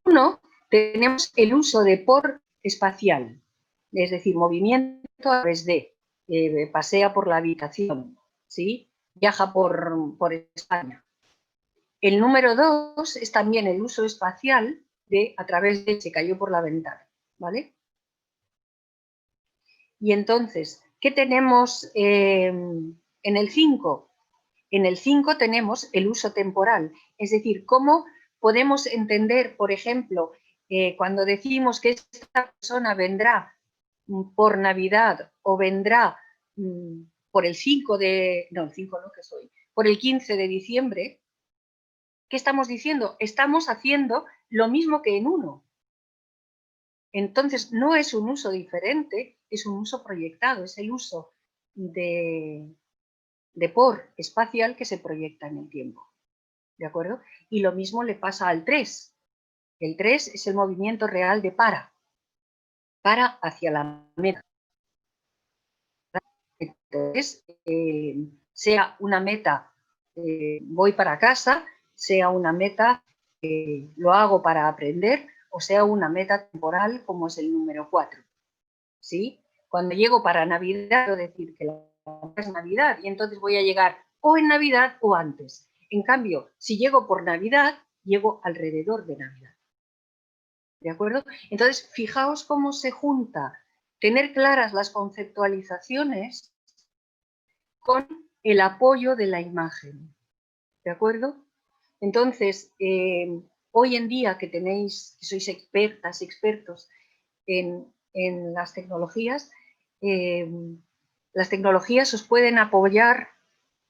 B: Uno, tenemos el uso de por espacial, es decir, movimiento a través de, pasea por la habitación, ¿sí? Viaja por España. El número 2 es también el uso espacial de a través de se cayó por la ventana, ¿vale? Y entonces, ¿qué tenemos en el 5? En el 5 tenemos el uso temporal, es decir, cómo podemos entender, por ejemplo, cuando decimos que esta persona vendrá por Navidad o vendrá por el 5 de... No, el 5 no, que soy. Por el 15 de diciembre, ¿qué estamos diciendo? Estamos haciendo lo mismo que en uno. Entonces, no es un uso diferente, es un uso proyectado, es el uso de por espacial que se proyecta en el tiempo. ¿De acuerdo? Y lo mismo le pasa al 3. El 3 es el movimiento real de para hacia la meta. Entonces, sea una meta, voy para casa, sea una meta, lo hago para aprender, o sea una meta temporal como es el número 4. ¿Sí? Cuando llego para Navidad, quiero decir que es Navidad y entonces voy a llegar o en Navidad o antes. En cambio, si llego por Navidad, llego alrededor de Navidad. ¿De acuerdo? Entonces, fijaos cómo se junta tener claras las conceptualizaciones con el apoyo de la imagen. ¿De acuerdo? Entonces, hoy en día que sois expertas, expertos en las tecnologías os pueden apoyar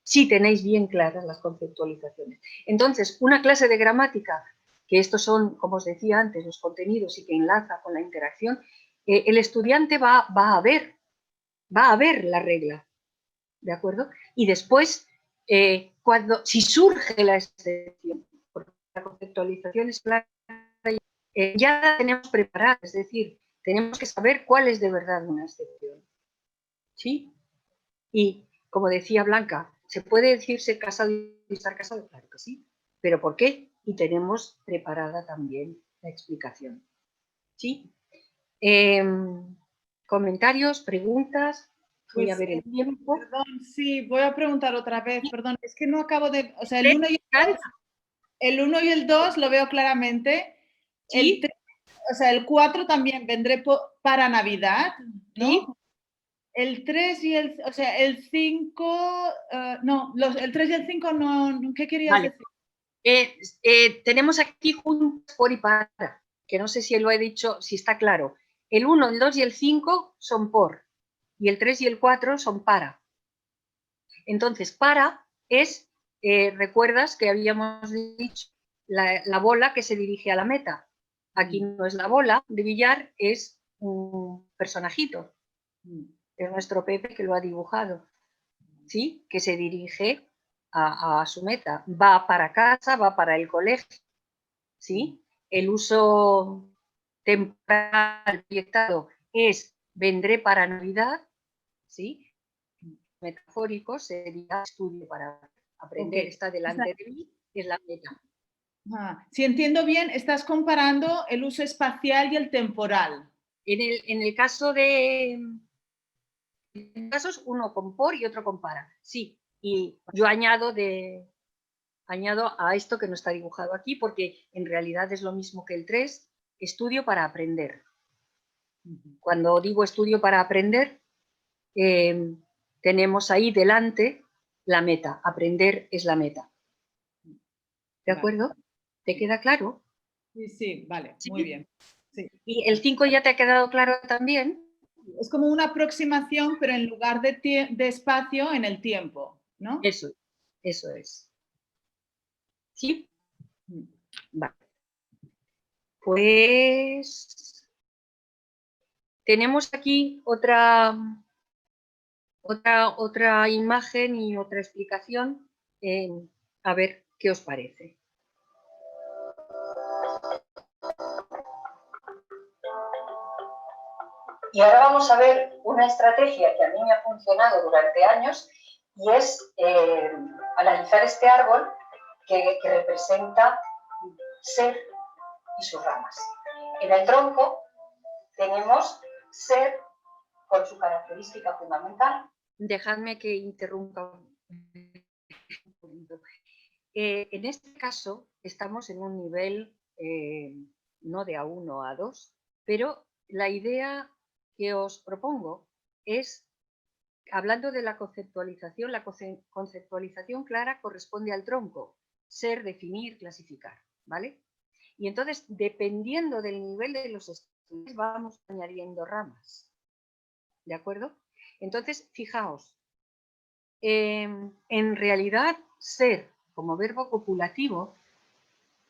B: si tenéis bien claras las conceptualizaciones. Entonces, una clase de gramática, que estos son, como os decía antes, los contenidos y que enlaza con la interacción, el estudiante va a ver la regla, ¿de acuerdo? Y después, si surge la excepción, porque la conceptualización es clara, ya la tenemos preparada, es decir, tenemos que saber cuál es de verdad una excepción. ¿Sí? Y, como decía Blanca, ¿se puede decir ser casado y estar casado? Claro que sí. ¿Pero por qué? Y tenemos preparada también la explicación. ¿Sí? ¿Comentarios? ¿Preguntas? Voy a ver el tiempo.
N: Perdón, sí, voy a preguntar otra vez, perdón. Es que no acabo de... O sea, el 1 y el 2 lo veo claramente. ¿Sí? El 4 también vendré para Navidad, ¿no? ¿Sí? El 3 y el... O sea, el 5... no, el 3 y el 5 no... ¿Qué querías decir?
B: Tenemos aquí juntos por y para, que no sé si lo he dicho, si está claro. El 1, el 2 y el 5 son por. y el 3 y el 4 son para. Entonces, para es, recuerdas que habíamos dicho, la bola que se dirige a la meta. Aquí no es la bola de billar, es un personajito. Es nuestro Pepe que lo ha dibujado, ¿sí? Que se dirige a su meta. Va para casa, va para el colegio, ¿sí? El uso temporal proyectado es vendré para Navidad, ¿sí? Metafórico sería estudio para aprender, está delante de mí, es la meta.
P: Si entiendo bien, estás comparando el uso espacial y el temporal.
B: En el caso de... En casos uno con por y otro con para, sí. Y yo añado a esto que no está dibujado aquí, porque en realidad es lo mismo que el 3, estudio para aprender. Cuando digo estudio para aprender, tenemos ahí delante la meta, aprender es la meta. ¿De acuerdo? ¿Te queda claro?
P: Sí, sí, vale, ¿sí? Muy bien. Sí.
B: ¿Y el 5 ya te ha quedado claro también?
P: Es como una aproximación, pero en lugar de espacio, en el tiempo, ¿no?
B: Eso es. ¿Sí? Vale. Pues tenemos aquí otra imagen y otra explicación. A ver qué os parece. Y ahora vamos a ver una estrategia que a mí me ha funcionado durante años y es analizar este árbol que representa ser y sus ramas. En el tronco tenemos ser con su característica fundamental. Dejadme que interrumpa un poquito. En este caso estamos en un nivel no de A1 a A2, pero la idea que os propongo es, hablando de la conceptualización clara corresponde al tronco, ser, definir, clasificar, ¿vale? Y entonces, dependiendo del nivel de los estudiantes, vamos añadiendo ramas, ¿de acuerdo? Entonces, fijaos, en realidad, ser como verbo copulativo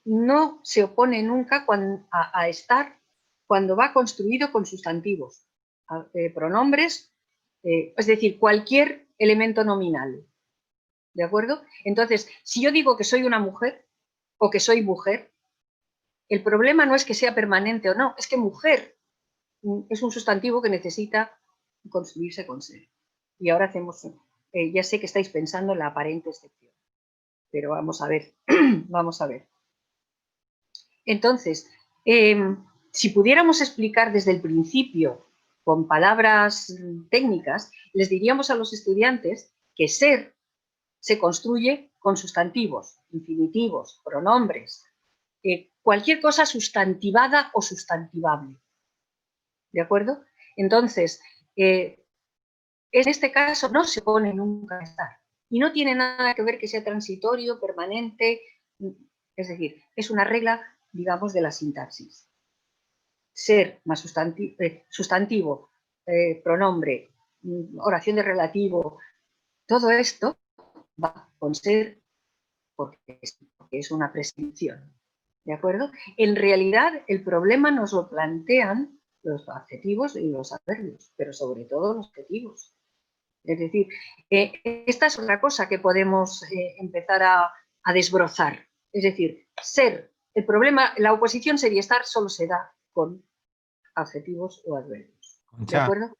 B: no se opone nunca a estar cuando va construido con sustantivos, pronombres, es decir, cualquier elemento nominal, ¿de acuerdo? Entonces, si yo digo que soy una mujer o que soy mujer, el problema no es que sea permanente o no, es que mujer es un sustantivo que necesita construirse con ser. Y ahora hacemos, ya sé que estáis pensando en la aparente excepción, pero vamos a ver, vamos a ver. Entonces, si pudiéramos explicar desde el principio con palabras técnicas, les diríamos a los estudiantes que ser se construye con sustantivos, infinitivos, pronombres, cualquier cosa sustantivada o sustantivable. ¿De acuerdo? Entonces, en este caso no se pone nunca a estar. Y no tiene nada que ver que sea transitorio, permanente, es decir, es una regla, digamos, de la sintaxis. Ser más sustantivo, pronombre, oración de relativo, todo esto va con ser porque es una prescripción. ¿De acuerdo? En realidad, el problema nos lo plantean los adjetivos y los adverbios, pero sobre todo los adjetivos. Es decir, esta es otra cosa que podemos empezar a desbrozar. Es decir, ser, el problema, la oposición sería estar, solo se da con adjetivos o adverbios.
A: Concha,
B: ¿de acuerdo?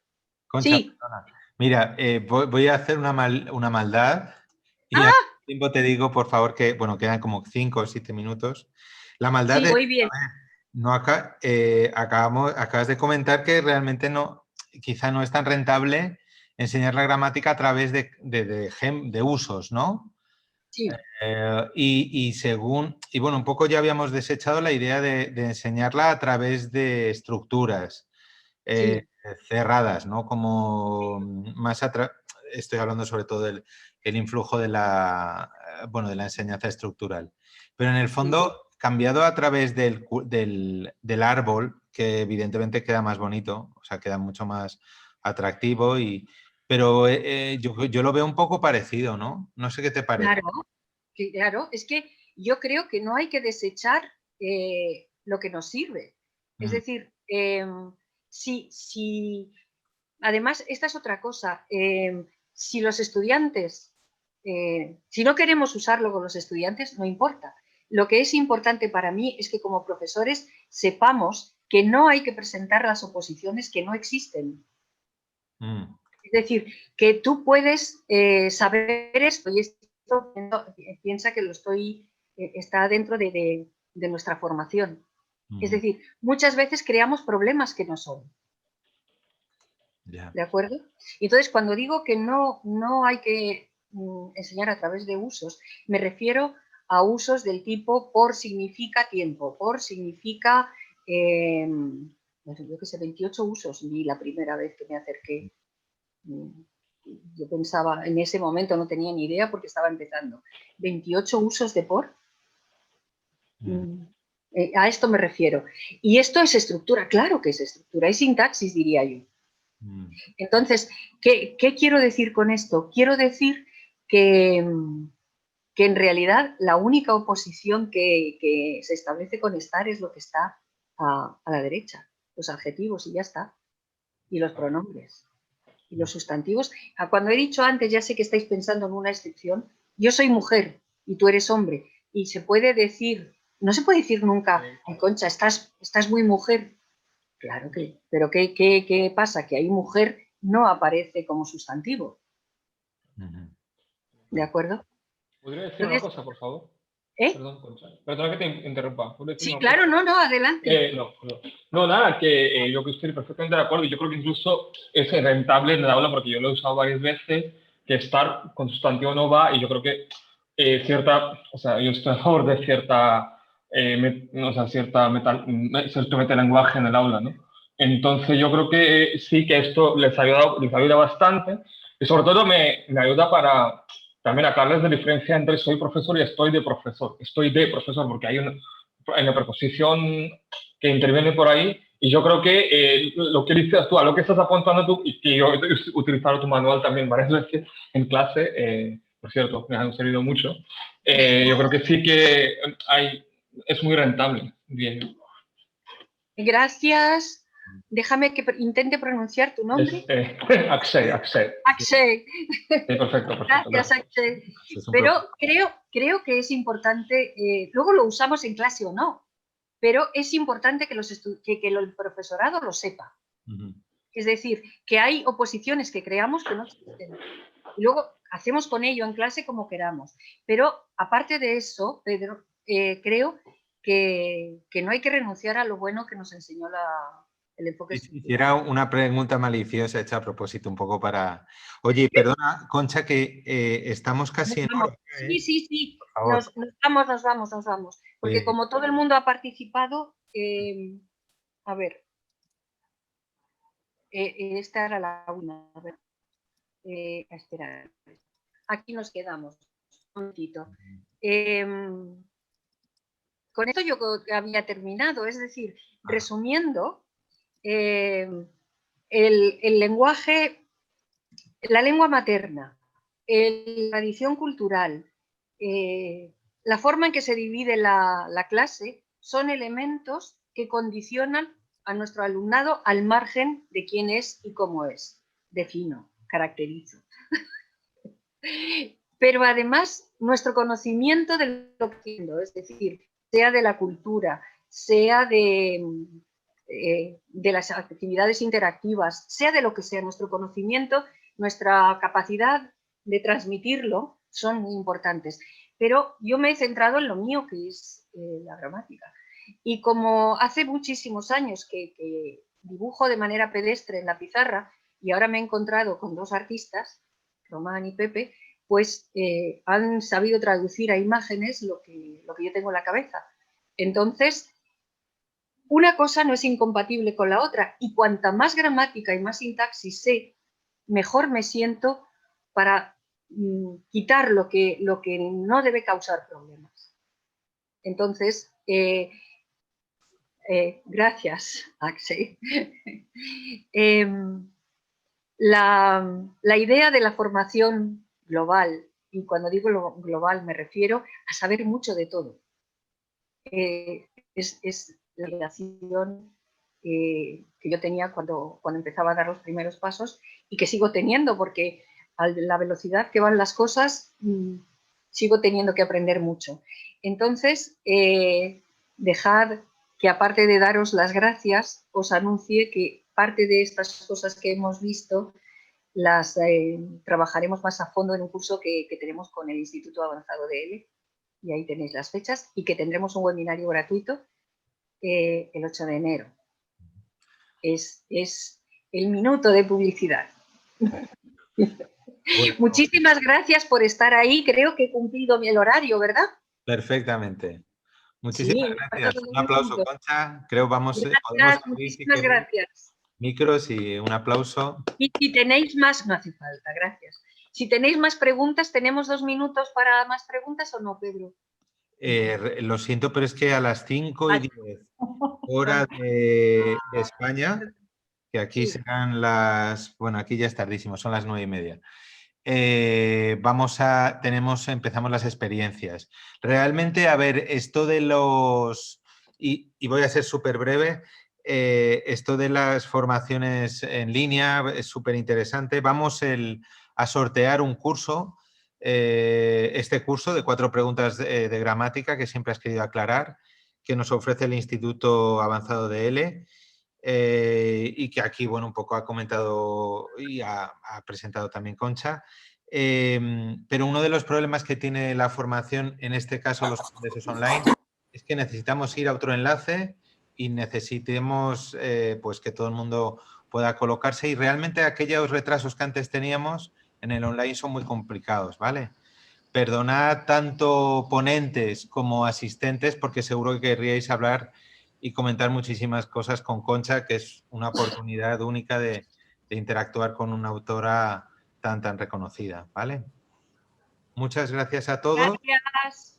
A: Concha,
B: sí.
A: Perdona. Mira, voy a hacer una maldad y al tiempo te digo, por favor, que bueno, quedan como 5 o 7 minutos. La maldad
B: sí, muy bien.
A: No acabas de comentar que realmente no, quizá no es tan rentable enseñar la gramática a través de usos, ¿no?
B: Sí.
A: Y bueno, un poco ya habíamos desechado la idea de enseñarla a través de estructuras cerradas, ¿no? Como más estoy hablando sobre todo del influjo de la enseñanza estructural. Pero en el fondo, cambiado a través del árbol, que evidentemente queda más bonito, o sea, queda mucho más atractivo, pero yo lo veo un poco parecido, ¿no? No sé qué te parece.
B: Claro, es que yo creo que no hay que desechar lo que nos sirve. Es decir, además, esta es otra cosa, si los estudiantes, si no queremos usarlo con los estudiantes, no importa. Lo que es importante para mí es que como profesores sepamos que no hay que presentar las oposiciones que no existen. Es decir, que tú puedes saber esto y esto piensa que está dentro de nuestra formación. Es decir, muchas veces creamos problemas que no son. ¿De acuerdo? Y entonces, cuando digo que no hay que enseñar a través de usos, me refiero a usos del tipo por significa tiempo, por significa, yo qué sé, 28 usos, y la primera vez que me acerqué, yo pensaba, en ese momento no tenía ni idea porque estaba empezando. 28 usos de por. A esto me refiero. Y esto es estructura, claro que es estructura, es sintaxis, diría yo. Entonces, ¿qué quiero decir con esto? Quiero decir que en realidad la única oposición que se establece con estar es lo que está a la derecha, los adjetivos y ya está, y los pronombres. Y los sustantivos, cuando he dicho antes, ya sé que estáis pensando en una excepción, yo soy mujer y tú eres hombre, y se puede decir, no se puede decir nunca, ay, Concha, estás muy mujer. Claro que, pero ¿qué pasa? Que ahí mujer no aparece como sustantivo. ¿De acuerdo?
Q: ¿Podría decir una cosa, por favor? Perdón, Concha. Perdona que te interrumpa.
B: Sí, claro, no, adelante.
Q: No, nada, que yo que estoy perfectamente de acuerdo. Yo creo que incluso es rentable en el aula, porque yo lo he usado varias veces, que estar con sustantivo no va, y yo creo que yo estoy a favor de cierto metalenguaje en el aula, ¿no? Entonces yo creo que sí que esto les ayuda bastante, y sobre todo me ayuda para también aclararles la diferencia entre soy profesor y estoy de profesor. Estoy de profesor porque hay una preposición que interviene por ahí, y yo creo que lo que dices tú, a lo que estás apuntando tú, y que yo he utilizado tu manual también varias veces en clase, por cierto, me han servido mucho, yo creo que sí que es muy rentable. Bien.
B: Gracias. Déjame que intente pronunciar tu nombre.
Q: Akshay.
B: Akshay.
Q: Sí, perfecto.
B: Gracias, Akshay. Pero creo que es importante, luego lo usamos en clase o no, pero es importante que el profesorado lo sepa. Es decir, que hay oposiciones que creamos que no existen. Y luego hacemos con ello en clase como queramos. Pero aparte de eso, Pedro, creo que no hay que renunciar a lo bueno que nos enseñó el enfoque estructural.
A: Hiciera una pregunta maliciosa hecha a propósito un poco para... Oye, perdona, Concha, que estamos casi en hora.
B: Sí. Nos vamos. Porque como todo el mundo ha participado, a ver, esta era la una. A ver, espera, aquí nos quedamos. Un momentito. Con esto yo había terminado, es decir, resumiendo, el lenguaje, la lengua materna, la tradición cultural, la forma en que se divide la clase, son elementos que condicionan a nuestro alumnado al margen de quién es y cómo es. Defino, caracterizo. Pero además, nuestro conocimiento de lo que entiendo, es decir, sea de la cultura, sea de las actividades interactivas, sea de lo que sea, nuestro conocimiento, nuestra capacidad de transmitirlo son muy importantes. Pero yo me he centrado en lo mío, que es la gramática. Y como hace muchísimos años que dibujo de manera pedestre en la pizarra, y ahora me he encontrado con dos artistas, Román y Pepe, pues han sabido traducir a imágenes lo que yo tengo en la cabeza. Entonces, una cosa no es incompatible con la otra, y cuanta más gramática y más sintaxis sé, mejor me siento para quitar lo que no debe causar problemas. Entonces, gracias, Akshay. La idea de la formación global, y cuando digo global me refiero a saber mucho de todo. Es la relación que yo tenía cuando empezaba a dar los primeros pasos y que sigo teniendo, porque a la velocidad que van las cosas sigo teniendo que aprender mucho. Entonces, dejad que, aparte de daros las gracias, os anuncie que parte de estas cosas que hemos visto las trabajaremos más a fondo en un curso que tenemos con el Instituto Avanzado de ELE, y ahí tenéis las fechas, y que tendremos un webinario gratuito el 8 de enero. Es el minuto de publicidad. Bueno. Muchísimas gracias por estar ahí. Creo que he cumplido el horario, ¿verdad?
A: Perfectamente. Muchísimas gracias. Un aplauso, Concha. Creo vamos
B: gracias, muchísimas gracias.
A: Micros y un aplauso.
B: Y si tenéis más, no hace falta, gracias. Si tenéis más preguntas, ¿tenemos 2 minutos para más preguntas o no, Pedro?
A: Lo siento, pero es que a las 5:10 hora de España, que aquí serán las... Bueno, aquí ya es tardísimo, son las 9:30. Empezamos las experiencias. Realmente, a ver, esto de los... Y voy a ser súper breve. Esto de las formaciones en línea es súper interesante. Vamos a sortear un curso, este curso de 4 preguntas de gramática que siempre has querido aclarar, que nos ofrece el Instituto Avanzado de ELE, y que aquí, bueno, un poco ha comentado y ha presentado también Concha. Pero uno de los problemas que tiene la formación, en este caso los cursos online, es que necesitamos ir a otro enlace y necesitemos pues que todo el mundo pueda colocarse, y realmente aquellos retrasos que antes teníamos en el online son muy complicados, ¿vale? Perdonad tanto ponentes como asistentes, porque seguro que querríais hablar y comentar muchísimas cosas con Concha, que es una oportunidad única de interactuar con una autora tan reconocida, ¿vale? Muchas gracias a todos.
B: Gracias.